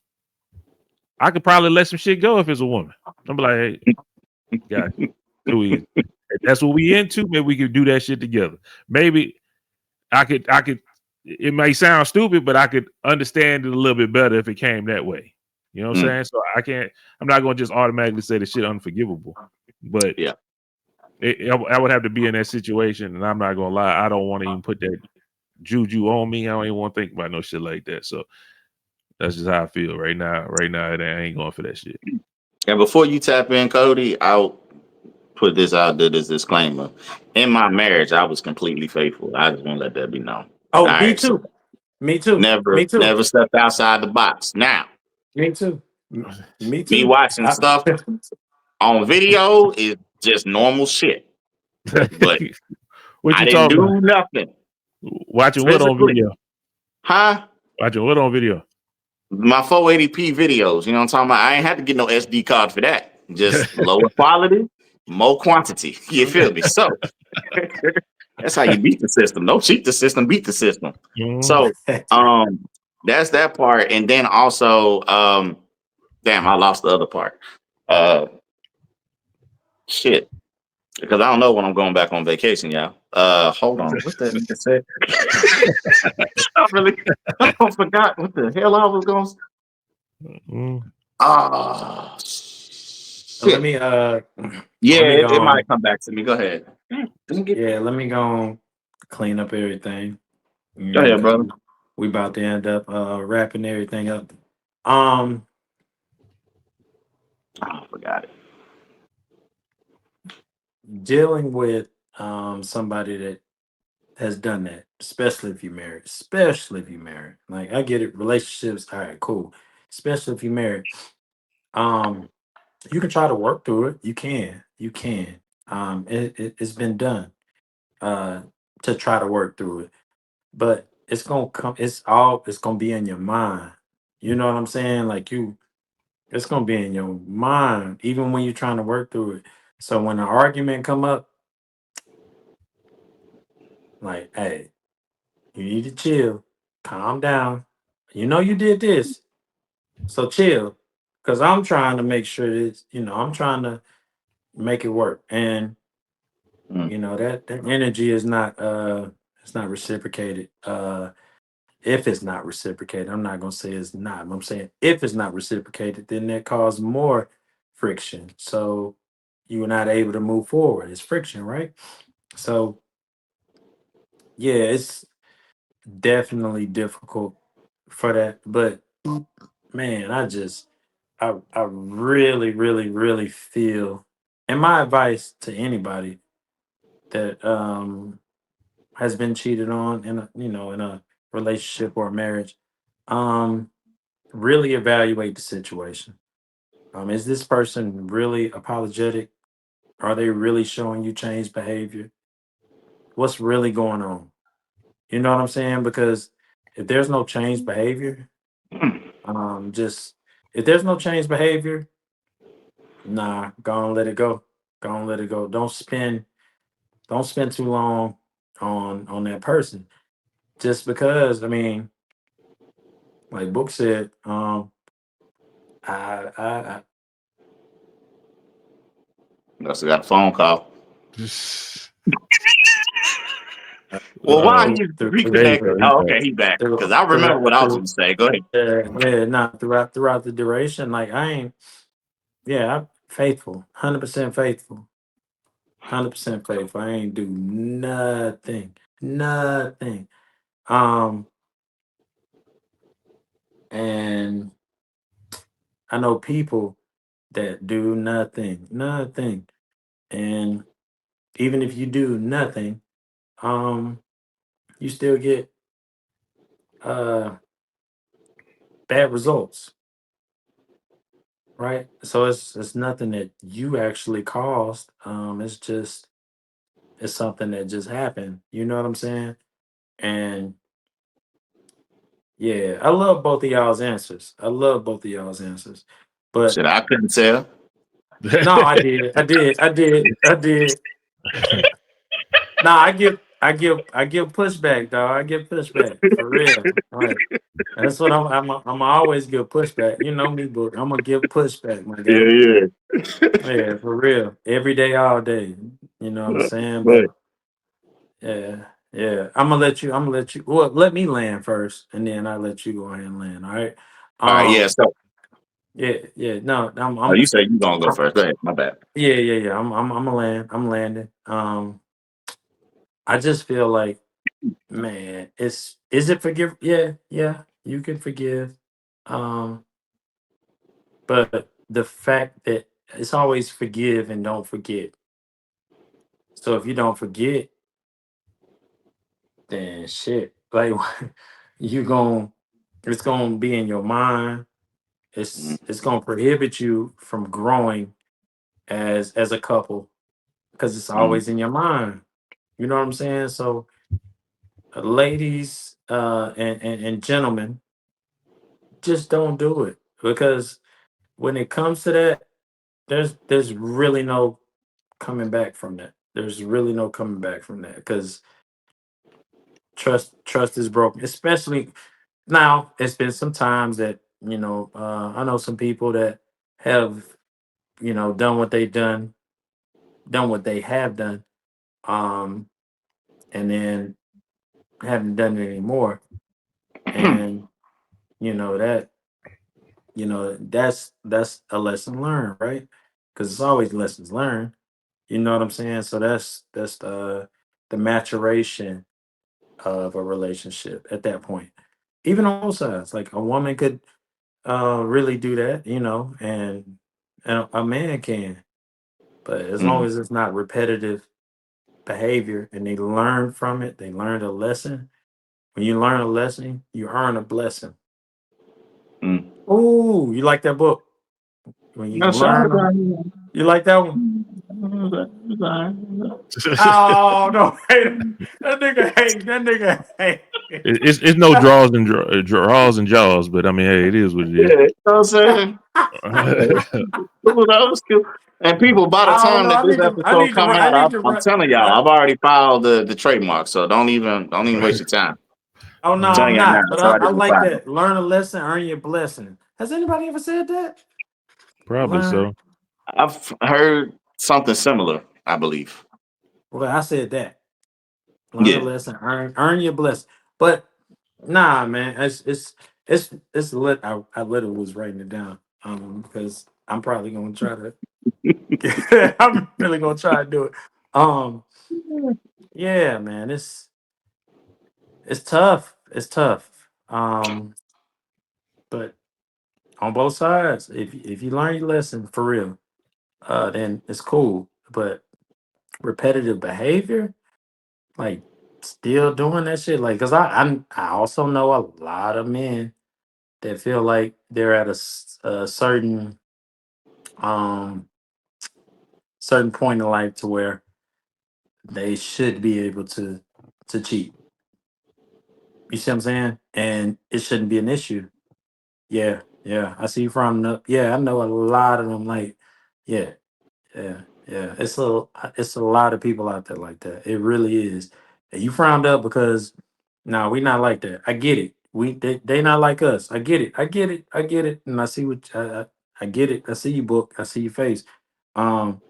I could probably let some shit go if it's a woman. I'm like, hey, got too easy. If that's what we into, maybe we could do that shit together. Maybe I could it may sound stupid, but I could understand it a little bit better if it came that way. You know what I'm Mhm. saying? So I'm not gonna just automatically say the shit unforgivable. But Yeah. I would have to be in that situation, and I'm not gonna lie, I don't want to even put that juju on me. I don't even want to think about no shit like that. So that's just how I feel right now. Right now, I ain't going for that shit. And before you tap in, Cody, I'll put this out there, this disclaimer. In my marriage, I was completely faithful. I just want to let that be known. All Oh, me right. So too. Me too. never, Me too. never stepped outside the box. Now, Me too. Me me too. watching stuff on video is just normal shit. But What I you didn't talking about? do nothing Watching what on physically. video? Huh? Watching what on video? My 480p videos, you know what I'm talking about? I ain't had to get no SD card for that. Just lower quality, more quantity. You feel me? So that's how you beat the system. Don't cheat the system, beat the system. Mhm. So that's that part. And then also, damn, I lost the other part. Uh shit. Because I don't know when I'm going back on vacation, y'all. Hold on. What that nigga said? I forgot what the hell I was going to say. Mhm. Ah, Let shit. me Yeah, let me it go might on. come back to me. Go ahead. Didn't get Yeah, let me go on. clean up everything. Go ahead, 'Cause brother. we about to end up wrapping everything up. Um, Oh, I forgot it. Dealing with somebody that has done that, especially if you're married. Especially if you're married. Like I get it, relationships, all right, cool. Especially if you're married. Um, you can try to work through it. You can. You can. It's been done uh to try to work through it. But it's gonna come, it's gonna be in your mind. You know what I'm saying? Like it's gonna be in your mind, even when you're trying to work through it. So when an argument come up, like, hey, you need to chill, calm down. You know you did this, so chill. Cause I'm trying to make sure that I'm trying to make it work. And Mm. that energy is not it's not reciprocated. If it's not reciprocated, I'm not gonna say it's not. I'm saying if it's not reciprocated, then that causes more friction. So you're not able to move forward. It's friction, right? So yeah, it's definitely difficult for that. But man, I really, really, really feel, and my advice to anybody that has been cheated on in a relationship or a marriage, um, really evaluate the situation. Is this person really apologetic? Are they really showing you changed behavior? What's really going on? You know what I'm saying? Because if there's no changed behavior, just if there's no changed behavior, nah, go and let it go. Go and let it go. Don't spend too long on that person. Just because, I mean, like Book said, I Must have got a phone call. Well, why Oh, he there you reconnected? go. He's Oh, back. okay, he's back. Because through, I remember what throughout, I was through, going to say. Go ahead. yeah, not throughout the duration. Like I ain't, yeah, I'm faithful, 100% faithful, 100% faithful. I ain't do nothing, nothing. Um, and I know people that do nothing, nothing, and even if you do nothing, um, you still get uh bad results, right? So it's nothing that you actually caused. It's something that just happened. You know what I'm saying? And yeah, I love both of y'all's answers. I love both of y'all's answers. But Shit, I couldn't tell. no, I did. No, I give pushback, dog. I give pushback for real. Like that's what I'm always give pushback. You know me, but I'm gonna give pushback, my guy. Yeah, Yeah, for real. Every day, all day. You know what I'm yeah. saying? But, But yeah, yeah. I'm gonna let you well, let me land first and then I'll let you go ahead and land. All right. all right, yeah. Um, So, yeah, yeah. No, oh, you say you going to go first. Go ahead. My bad. yeah. I'm gonna land. I'm landing. I just feel like, man, is it forgive? Yeah, yeah, you can forgive. Um, but the fact that it's always forgive and don't forget. So if you don't forget, then shit, like you gon' it's gonna be in your mind. Mm, It's gonna prohibit you from growing as a couple because it's mm, always in your mind. You know what I'm saying? So, ladies and gentlemen, just don't do it because when it comes to that, there's really no coming back from that. There's really no coming back from that because trust is broken. Especially now, it's been some times that I know some people that have done what they've done what they have done, um, and then haven't done it anymore. And you know that that's a lesson learned, right? Because it's always lessons learned. You know what I'm saying? So that's the maturation of a relationship at that point. Even on both sides. Like a woman could really do that, and a man can. But as long Mm, as it's not repetitive behavior and they learn from it, they learn a lesson. When you learn a lesson, you earn a blessing. mm. Oh, you like that book? When you No, sorry, learn them, you like that one? Oh no, that nigga hate. That nigga hate. It's no draws and jaws, but I mean, hey, it is what it Yeah, is. you know what I'm saying? Cool, that was cool. And people, by the I don't time know. that I this need to. I episode need to. come I out, need to. I'm telling y'all, I've already filed the trademark. So don't even waste your time. Oh no, I'm telling I'm y'all now, not. But it's I already been like filed. that. Learn a lesson, earn your blessing. Has anybody ever said that? Probably Learn. so. I've heard something similar, I believe. Well, I said that. Learn a Yeah. lesson, earn your blessing. But nah, man, it's lit. I literally was writing it down. Because I'm probably gonna try to. I'm really gonna try to do it. Um, yeah, man, it's tough. It's tough. But on both sides, if you learn your lesson for real, then it's cool. But repetitive behavior, like still doing that shit, like, cause I also know a lot of men that feel like they're at a um certain point in life to where they should be able to cheat. You see what I'm saying? And it shouldn't be an issue. Yeah, yeah. I see you from the yeah, I know a lot of them like, yeah, yeah, yeah. It's a lot of people out there like that. It really is. And you frowned up because no, we not like that. I get it. They not like us. I get it. I get it. I get it. And I see what I get it. I see you book. I see your face. Um,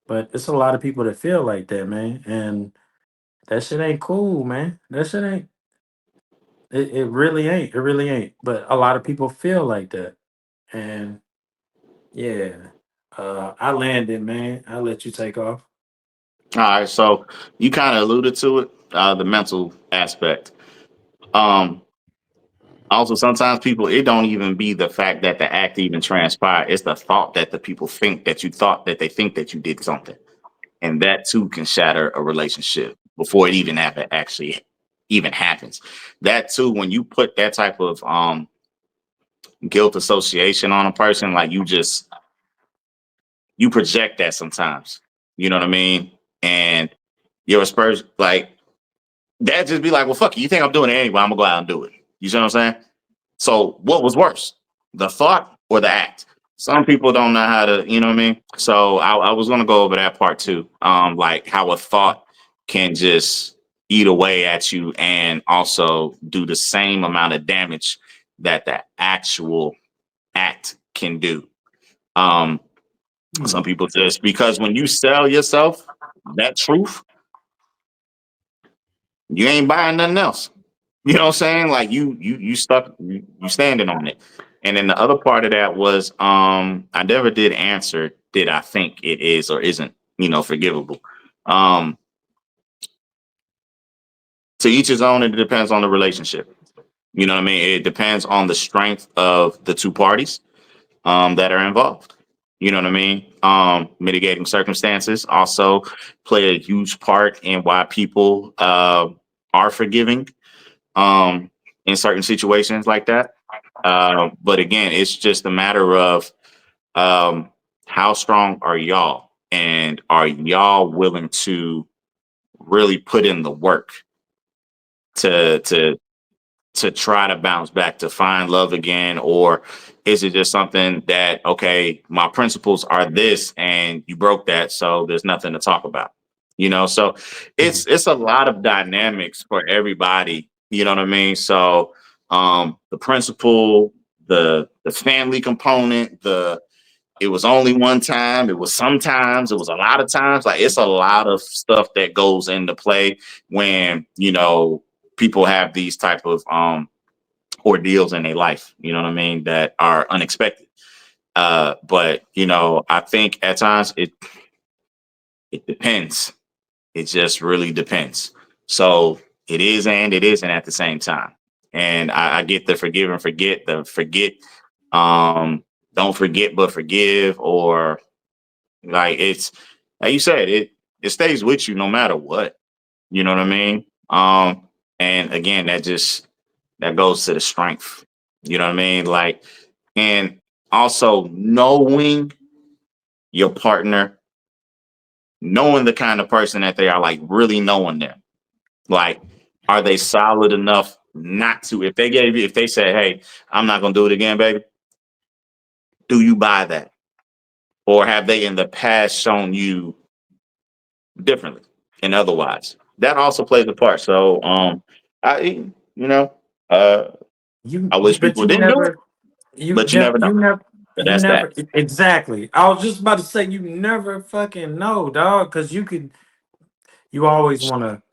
but it's a lot of people that feel like that, man. And that shit ain't cool, man. That shit ain't it really ain't. It really ain't. But a lot of people feel like that. And yeah. I landed, man. I'll let you take off. All right. So you kind of alluded to it, the mental aspect. Um, Also, sometimes people, it don't even be the fact that the act even transpired. It's the thought that the people think that you thought that they think that you did something. And that too can shatter a relationship before it even actually even happens. That too, when you put that type of guilt association on a person, like you project that sometimes. You know what I mean? And you're aspersion like that just be like, well, fuck you. You think I'm doing it anyway? I'm gonna go out and do it. You see what I'm saying? So what was worse, the thought or the act? Some people don't know how to, you know what I mean? So I was gonna go over that part too. Like how a thought can just eat away at you and also do the same amount of damage that the actual act can do. Um, some people just because when you sell yourself that truth, you ain't buying nothing else. You know what I'm saying? Like you stuck you standing on it. And then the other part of that was I never did answer did I think it is or isn't, forgivable. Um to each his own, and it depends on the relationship. You know what I mean? It depends on the strength of the two parties that are involved. You know what I mean? Mitigating circumstances also play a huge part in why people are forgiving um in certain situations like that. But again, it's just a matter of um, how strong are y'all, and are y'all willing to really put in the work to to to try to bounce back to find love again, or is it just something that okay, my principles are this, and you broke that, so there's nothing to talk about. So Mhm. it's a lot of dynamics for everybody. You know what I mean? So the principle, the family component, the it was only one time, it was sometimes, it was a lot of times. Like it's a lot of stuff that goes into play when people have these type of ordeals in their life. You know what I mean? That are unexpected. But I think at times it depends. It just really depends. So it is and it isn't at the same time. And I get the forgive and forget, don't forget but forgive, or like it's like you said, it stays with you no matter what. You know what I mean? And again, that goes to the strength. You know what I mean? Like, and also knowing your partner, knowing the kind of person that they are, like really knowing them. Like, are they solid enough not to? If they say, "Hey, I'm not gonna do it again, baby," do you buy that, or have they in the past shown you differently and otherwise? That also plays a part. So, I, you know, uh, I wish But people you didn't do it, never, you but you never, never know. But you that's never, that. exactly. I was just about to say, you never fucking know, dog, because you always want to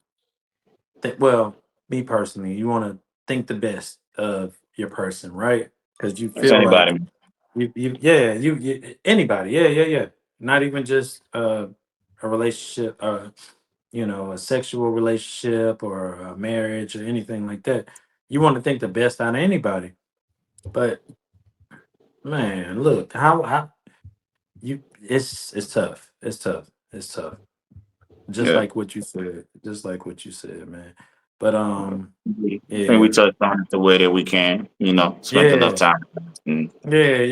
well, me personally, you want to think the best of your person, right? Because you That's feel like anybody. yeah, anybody, yeah. Not even just a relationship, a sexual relationship or a marriage or anything like that. You want to think the best out of anybody, but man, look how you it's tough. It's tough. It's tough. Just Yeah. like what you said. Just like what you said, man. But I think we yeah. touched on it the way that we can, spent enough Yeah. time. And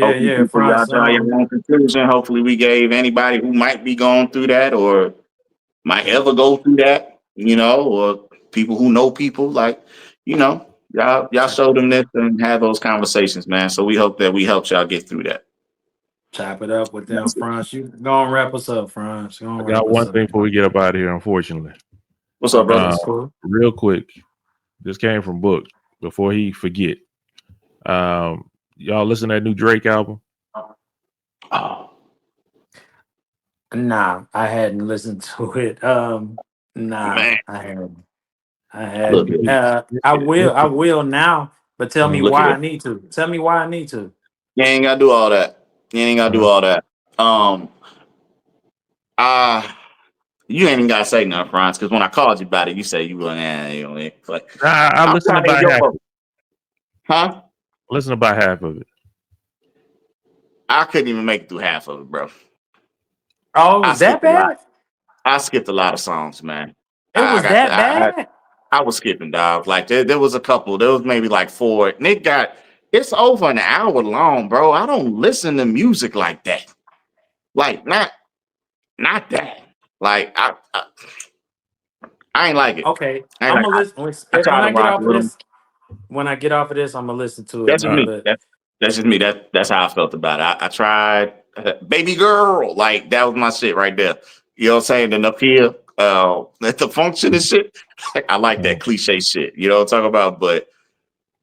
hopefully Yeah, people, y'all France. draw your own conclusion. Hopefully we gave anybody who might be going through that or might Yeah, ever go through that, or people who know people, like, y'all chop, show them this and have those conversations, man. So we hope that we helped y'all get through that. chop it up with them, That's it. France. You go and wrap us up, France. Go I and wrap got us one up. thing before we get up out of here, unfortunately. What's up, Okay, brother? Uh, that's cool. real quick, this came from Book before he forget. Y'all listen to that new Drake album? Oh, Nah, I hadn't listened to it. Nah, man. I hadn't. I Look hadn't. at it. I will now, but tell me Look at why I it. need to. Tell me why I need to. You ain't gotta do all that. You ain't gotta do all that. Um, uh, you ain't even gotta say nothing, Franz, because when I called you about it, you said you were like, I I'm listened to trying to hear about your half. vote. Huh? Listen to about half of it. I couldn't even make it through half of it, bro. Oh, it I was that skipped a lot. bad? I skipped a lot of songs, man. It I was got that the bad? I was skipping, dog. Like there was a couple. There was maybe like four. And it's over an hour long, bro. I don't listen to music like that. Like not that. Like I ain't like it. Okay, I ain't I'm like gonna listen. I try When to I get rock off of with them. this, when I get off of this, I'm gonna listen to it, That's just man. me. But That's just me. That's how I felt about it. I tried baby girl. Like that was my shit right there. You know what I'm saying? And up here, the function and shit. I like that cliche shit. You know what I'm talking about? But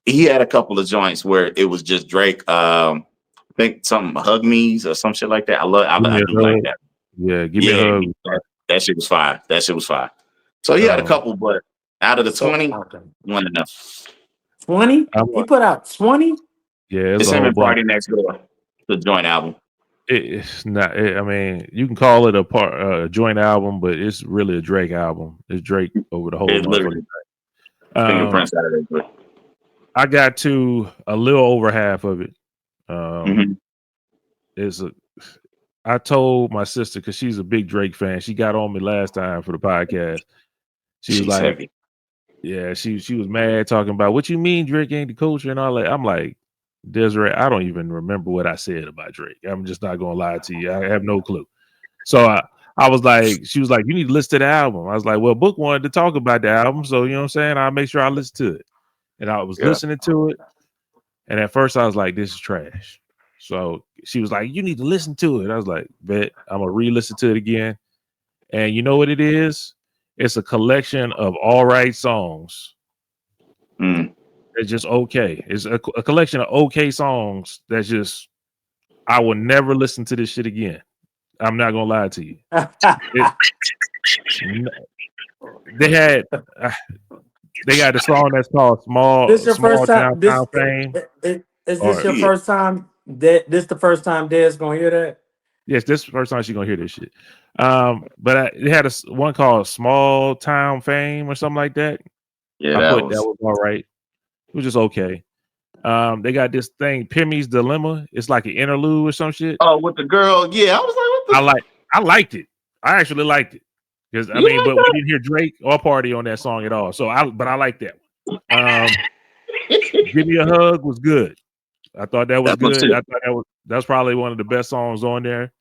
he had a couple of joints where it was just Drake. I think something hug me's or some shit like that. Give me I a do like hug. that. Yeah, give me a Yeah, hug. that shit was fire. That shit was fire. So he had a Um, couple, but out of the so 20, okay. one enough. 20? I'm He like, put out 20? yeah, it's It's a him whole and bunch. Party Next Door, the joint album. It's not. I mean, you can call it a joint album, but it's really a Drake album. It's Drake over the whole It's motherfucking literally thing. Um, fingerprints out of it. But I got to a little over half of it. Um, mhm. is a I told my sister because she's a big Drake fan. She got on me last time for the podcast. She was She's like, heavy. "Yeah," she was mad talking about what you mean Drake ain't the culture and all that. I'm like, Desiree, I don't even remember what I said about Drake. I'm just not gonna lie to you. I have no clue. So I was like, she was like, you need to listen to the album. I was like, well, Book wanted to talk about the album, so you know what I'm saying. I'll make sure I listen to it. And I was Yeah. listening to it, and at first I was like, this is trash. So she was like, you need to listen to it. I was like, bet I'm gonna re-listen to it again. And you know what it is? It's a collection of all right songs. Mm. It's just okay. It's a collection of okay songs that's just I will never listen to this shit again. I'm not gonna lie to you. It, they had they got the song that's called This your first Small time? Town Fame. Is this Or your Yeah. first time that this the first time Dad's gonna hear that? yes, this is the first time she's gonna hear this shit. But it had one called Small Town Fame or something like that. Yeah, I that put that was. was all right. It was just okay. They got this thing, Pimmy's Dilemma. It's like an interlude or some shit. Oh, with the girl. Yeah, I was like, what the? I liked it. I actually liked it because I You mean, like but we didn't hear Drake or Party on that song at all. So I like that one. Give Me a Hug was good. I thought that was that one good. too. I thought that's probably one of the best songs on there.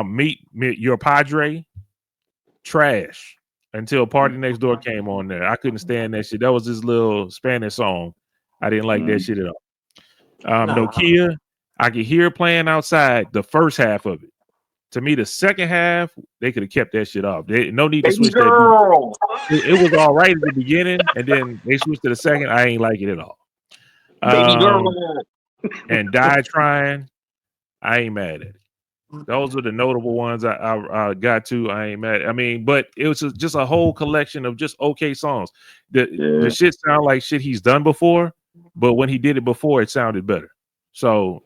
Meet Your Padre, trash until Party Next Door came on there. I couldn't stand that shit. That was this little Spanish song. I didn't like that shit at all. Nah. Nokia, I could hear playing outside the first half of it. To me, the second half, they could have kept that shit off. No need to Baby switch that beat. girl. It was all right at the beginning, and then they switched to the second. I ain't like it at all. Baby girl. And Die Trying, I ain't mad at it. Those are the notable ones I got to. I ain't mad. I mean, but it was just a whole collection of just okay songs. The shit sound like shit he's done before, but when he did it before, it sounded better. So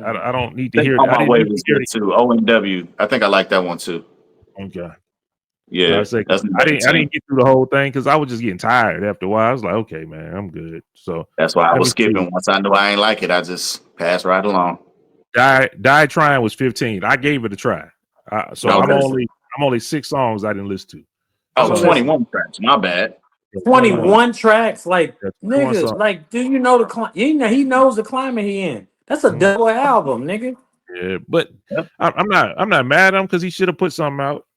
I don't need to I think hear. On I My didn't Way need to was hear good too. OMW. I think I like that one too. it. Okay. Yeah, that's I didn't get through the whole thing because I was just getting tired after a while. I was like, okay, man, I'm good. So That's why I let was me see. skipping. Once I knew I ain't like it, I just passed right along. Die Trying was 15. I gave it a try. So Okay. I'm only 6 songs I didn't listen to. Oh, So So, 21 tracks. My bad. 21 tracks, like Yeah, 21 niggas, songs. like do you know he knows the climate he in. That's a double album, nigga. Yeah, but Yep. I'm not mad at him because he should have put something out.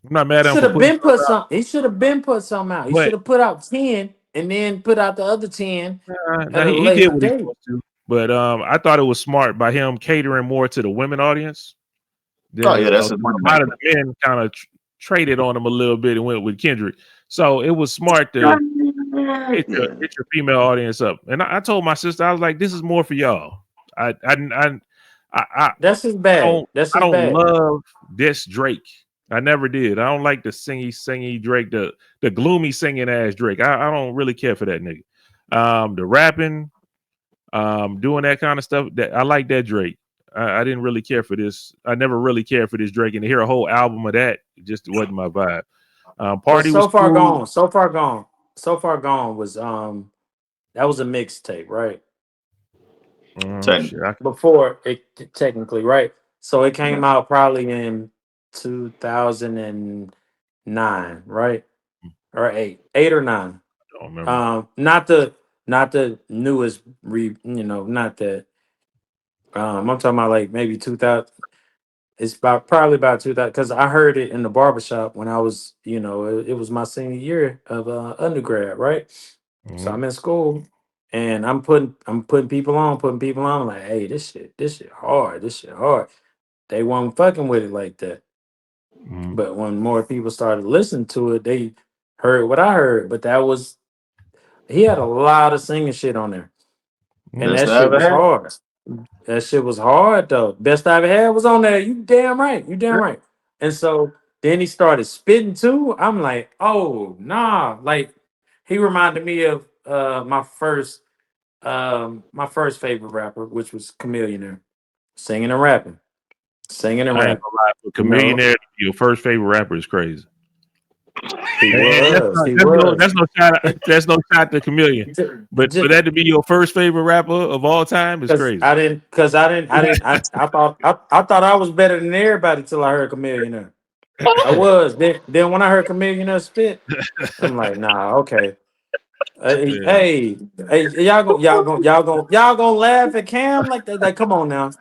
I'm not mad at him Should for have putting been put some. He should have been put something out. He but should have put out 10 and then put out the other 10 no, at a he did later what he date. supposed to. But I thought it was smart by him catering more to the women audience. Oh, Then yeah, that's a a money lot of maker. the men kind of traded on him a little bit and went with Kendrick. So it was smart to hit your female audience up. And I told my sister, I was like, this is more for y'all. I That's his bag. That's I his don't bag. love this Drake. I never did. I don't like the singy Drake, the gloomy singing ass Drake. I don't really care for that nigga. The rapping, doing that kind of stuff. That I like that Drake. I didn't really care for this. I never really cared for this Drake, and to hear a whole album of that just wasn't my vibe. But Party was cool. so far gone was that was a mixtape, right? Shit, Before it technically, right? So it came out probably in 2009, right? Or 8 or 9. I don't remember. Not the newest not that I'm talking about like maybe 2000. It's probably about 2000 because I heard it in the barbershop when I was, it was my senior year of undergrad, right? So I'm in school and I'm putting people on, I'm like, hey, this shit hard, They weren't fucking with it like that. But when more people started listening to it, they heard what I heard. But he had a lot of singing shit on there. And Best that I shit ever was had. hard. That shit was hard though. Best I ever had was on there. You damn right. You damn right. And so then he started spitting too. I'm like, oh nah. Like he reminded me of my first favorite rapper, which was Chameleonaire. Singing and rapping. Singing and I ain't rapping. gonna lie. You know? Chameleonaire, your first favorite rapper is crazy. He And was. He was. that's no shot to Chameleon. But for Just that to be your first favorite rapper of all time is because crazy. I thought I was better than everybody till I heard Chameleonaire. I was. Then when I heard Chameleonaire spit, I'm like, nah, okay. Hey, Yeah. hey, y'all gonna laugh at Cam like that? Like, come on now,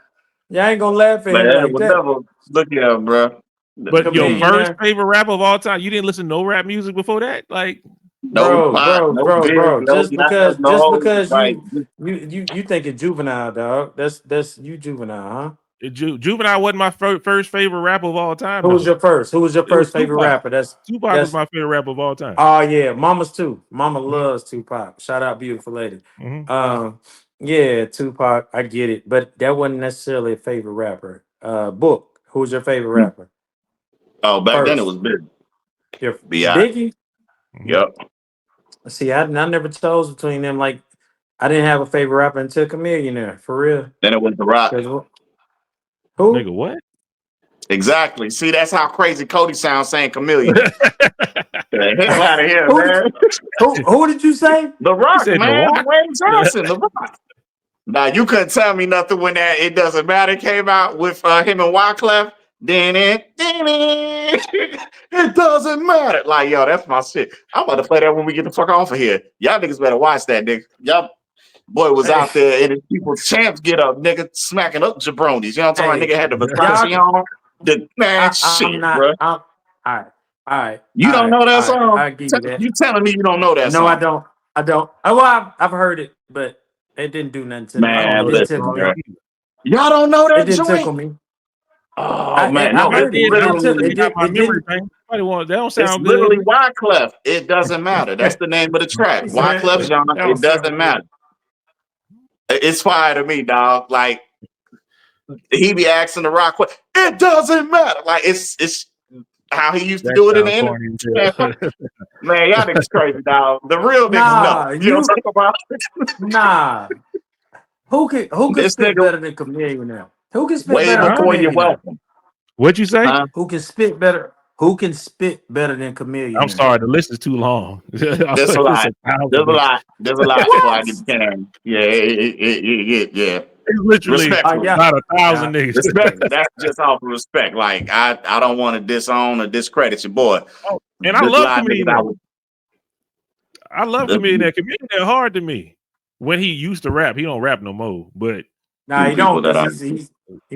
y'all ain't gonna laugh at Man, him that like was that. never look here, bro. But your first Chameleonaire, favorite rapper of all time, you didn't listen to no rap music before that? Like, No pot, no big, no Just not, no because like. you thinking juvenile, dog. That's you juvenile, huh? Juvenile wasn't my first favorite rapper of all time, Who was though. your first? Who was your It was first favorite Tupac. rapper? Tupac was That's my favorite rapper of all time. Oh yeah, Mama's too. Mama Mhm. loves Tupac. Shout out, beautiful lady. Mhm. Yeah, Tupac. I get it, but that wasn't necessarily a favorite rapper. Book. Who's your favorite rapper? Oh, back then it First, was big. your Bi. Biggie. Mhm. Yep. See, I never chose between them. Like, I didn't have a favorite rapper until Chameleonaire, for real. Then it was The Rock. 'Cause who? Nigga, what? Exactly. See, that's how crazy Cody sounds saying Chameleonaire. The hell out of here, Who man. who did you say? The He Rock, said the man. Rock. Dwayne Johnson, The Rock. Now you couldn't tell me nothing when that It Doesn't Matter came out with him and Wyclef. It doesn't matter. Like, yo, that's my shit. I'm about to play that when we get the fuck off of here. Y'all niggas better watch that, nigga. Y'all boy was out there and his people's champs get up, nigga, smacking up jabronis. You know what I'm talking about? Nigga had the Versace on. The man shit, bro. All right. You don't know that song? I give you that. You telling me you don't know that No, song? I don't. Oh, well, I've heard it, but it didn't do nothing to me. Man, It didn't listen, tickle bro. me. Y'all don't know It that didn't tickle joint? me. Oh man, I no, heard it. Literally It got my memory didn't. bank. That don't it's sound literally good. Wyclef. It doesn't matter. That's the name of the track. He said, Wyclef genre. that don't It doesn't sound matter. good. It's fire to me, dog. Like he be asking the Rock, it doesn't matter. Like it's how he used to That do it in the sounds interview. corny as hell. Man, y'all niggas crazy, dog. The real niggas know. You know what I'm talking about? Nah. Who can This spit nigga better than Chameleon now? Who can spit way better than before you're Chameleon now? welcome. What'd you say? Huh? Who can spit better? Who can spit better than Chameleon? I'm sorry, the list is too long. There's a It's lot. 1,000 There's a niggas. lot. There's a lot before I get the can. Yeah. It's literally Respectfully. about 1,000 niggas. Respect. That's just off of respect. Like I don't want to disown or discredit your boy. Oh, and I There's a love lot of niggas Chameleon. I love Chameleon. Chameleon that hard to me. When he used to rap, he don't rap no more. But Nah, he don't. that Cause he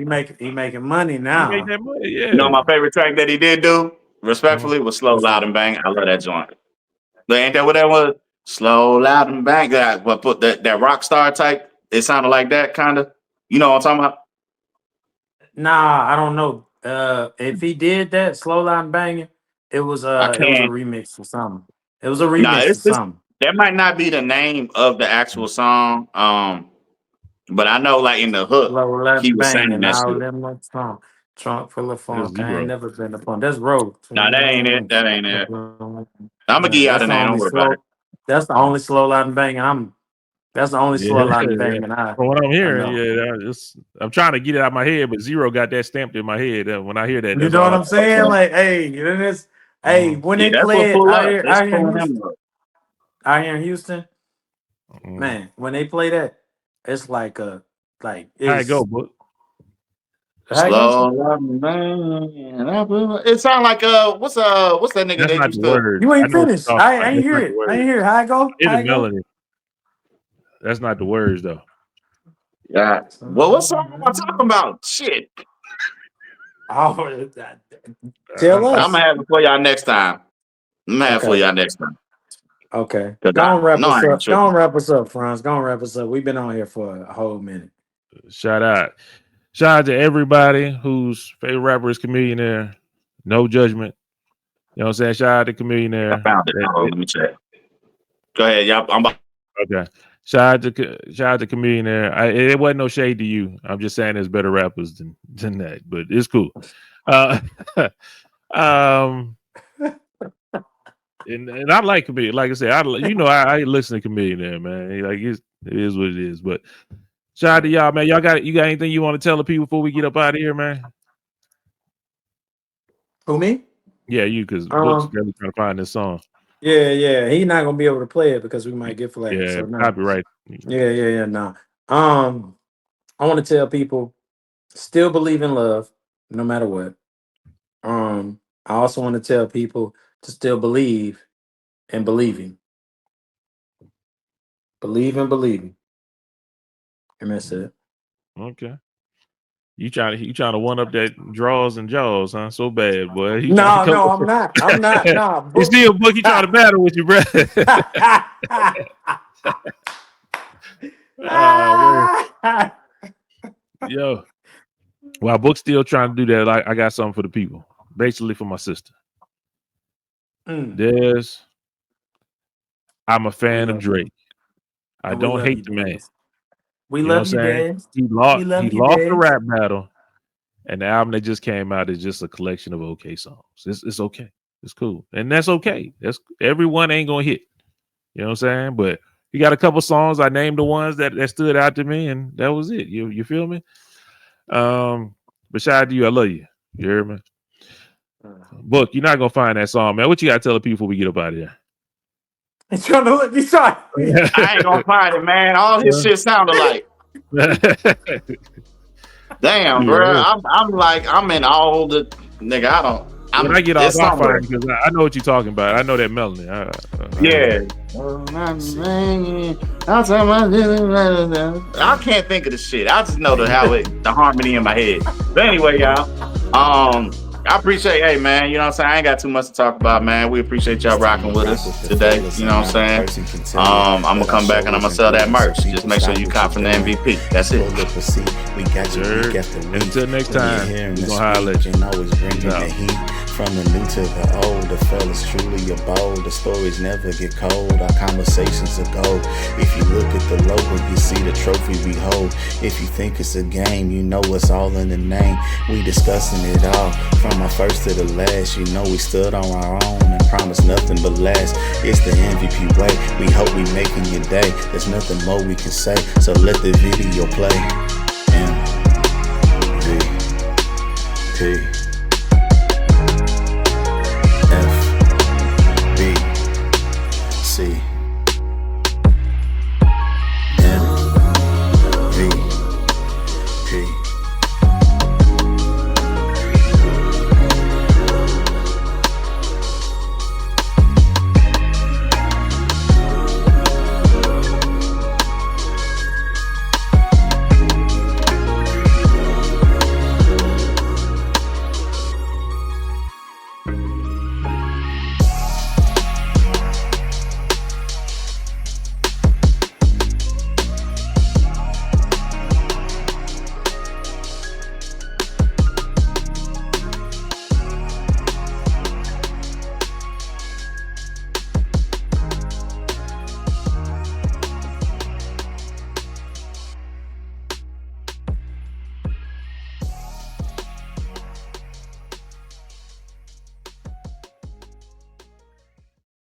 making money now. he made that money. Yeah. You know my favorite track that he did do, respectfully, was Slow, Loud, and Bang. I love that joint. But ain't that what that was? Slow, Loud, and Bang. That what put that rock star type. It sounded like that kind of. You know what I'm talking about? Nah, I don't know. If he did that, Slow Loud and Banging, it was a remix or something. It was a remix or something. That might not be the name of the actual song. But I know like in the hook, Slow Loud he and was saying Banging. that Now shit. them what's song. Trunk full of funk. I Zero. ain't never been upon. That's Road. No, that ain't it. That ain't it. I'm gonna give y'all the name. Don't worry about it. That's the only Slow Loud and Banging. That's the only Slow Loud and Banging. From what I'm hearing, I'm trying to get it out of my head, but Zero got that stamped in my head. When I hear that, you know what I'm saying? Like, hey, when they play it out here in Houston, man, when they play that, it's like how it go, book? Slow, man. It sound like what's that nigga That's that not used the to? word. You ain't finished. I ain't hear it. I ain't hear it. How it go? It's a melody. That's not the words though. Yeah. Well, what song am I talking about? Shit. Oh, tell us. I'm gonna have it for y'all next time. Okay. Don't Don't wrap us up, Franz. Don't wrap us up. We've been on here for a whole minute. Shout out to everybody whose favorite rapper is Chameleon. No judgment. You know what I'm saying? Shout out to Chameleon. I found it. Let me check. Go ahead, y'all. Okay. Shout out to Chameleon. It wasn't no shade to you. I'm just saying there's better rappers than that, but it's cool. And I like Chameleon. Like I said, I listen to Chameleon, man. Like it is what it is. But shout out to y'all, man. You got anything you want to tell the people before we get up out of here, man? Who, me? Yeah, you, because Book's really trying to find this song. Yeah. He's not gonna be able to play it because we might get flagged. Yeah, so no. copyright. Yeah. No. I want to tell people still believe in love, no matter what. I also want to tell people to still believe in believing. Believe in believing. And that's it. Okay. You trying to one up that draws and jaws, huh? So bad, boy. No, I'm not. I'm not. No, you still Book. You trying to battle with you, bro? Yo, while Book's still trying to do that, I got something for the people. Basically for my sister. I'm a fan of Drake. I don't hate the man. We love you, Dad. He lost the rap battle, and the album that just came out is just a collection of okay songs. It's okay. It's cool. And that's okay. That's everyone ain't gonna hit. You know what I'm saying? But he got a couple songs. I named the ones that stood out to me, and that was it. You feel me? But shout out to you. I love you. You hear me? Book, you're not gonna find that song, man. What you gotta tell the people before we get up out of here? You trying to let me try? I ain't gonna find it, man. All his shit sounded like. Damn, bro. I'm in all the nigga. I don't. When I get off, I'll find it because I know what you're talking about. I know that melody. Yeah. I can't think of the shit. I just know the harmony in my head. But anyway, y'all. I appreciate, hey man, you know what I'm saying? I ain't got too much to talk about, man. We appreciate y'all rocking with us today. You know what I'm saying? I'm gonna come back and I'm gonna sell that merch. Just make sure you cop from the MVP. That's it. Until next time, we're gonna holler at you. From the new to the old, the fellas truly a bold. The stories never get cold, our conversations are gold. If you look at the logo, you see the trophy we hold. If you think it's a game, you know it's all in the name. We discussing it all, from our first to the last. You know we stood on our own and promised nothing but last. It's the MVP way, we hope we making your day. There's nothing more we can say, so let the video play. MVP.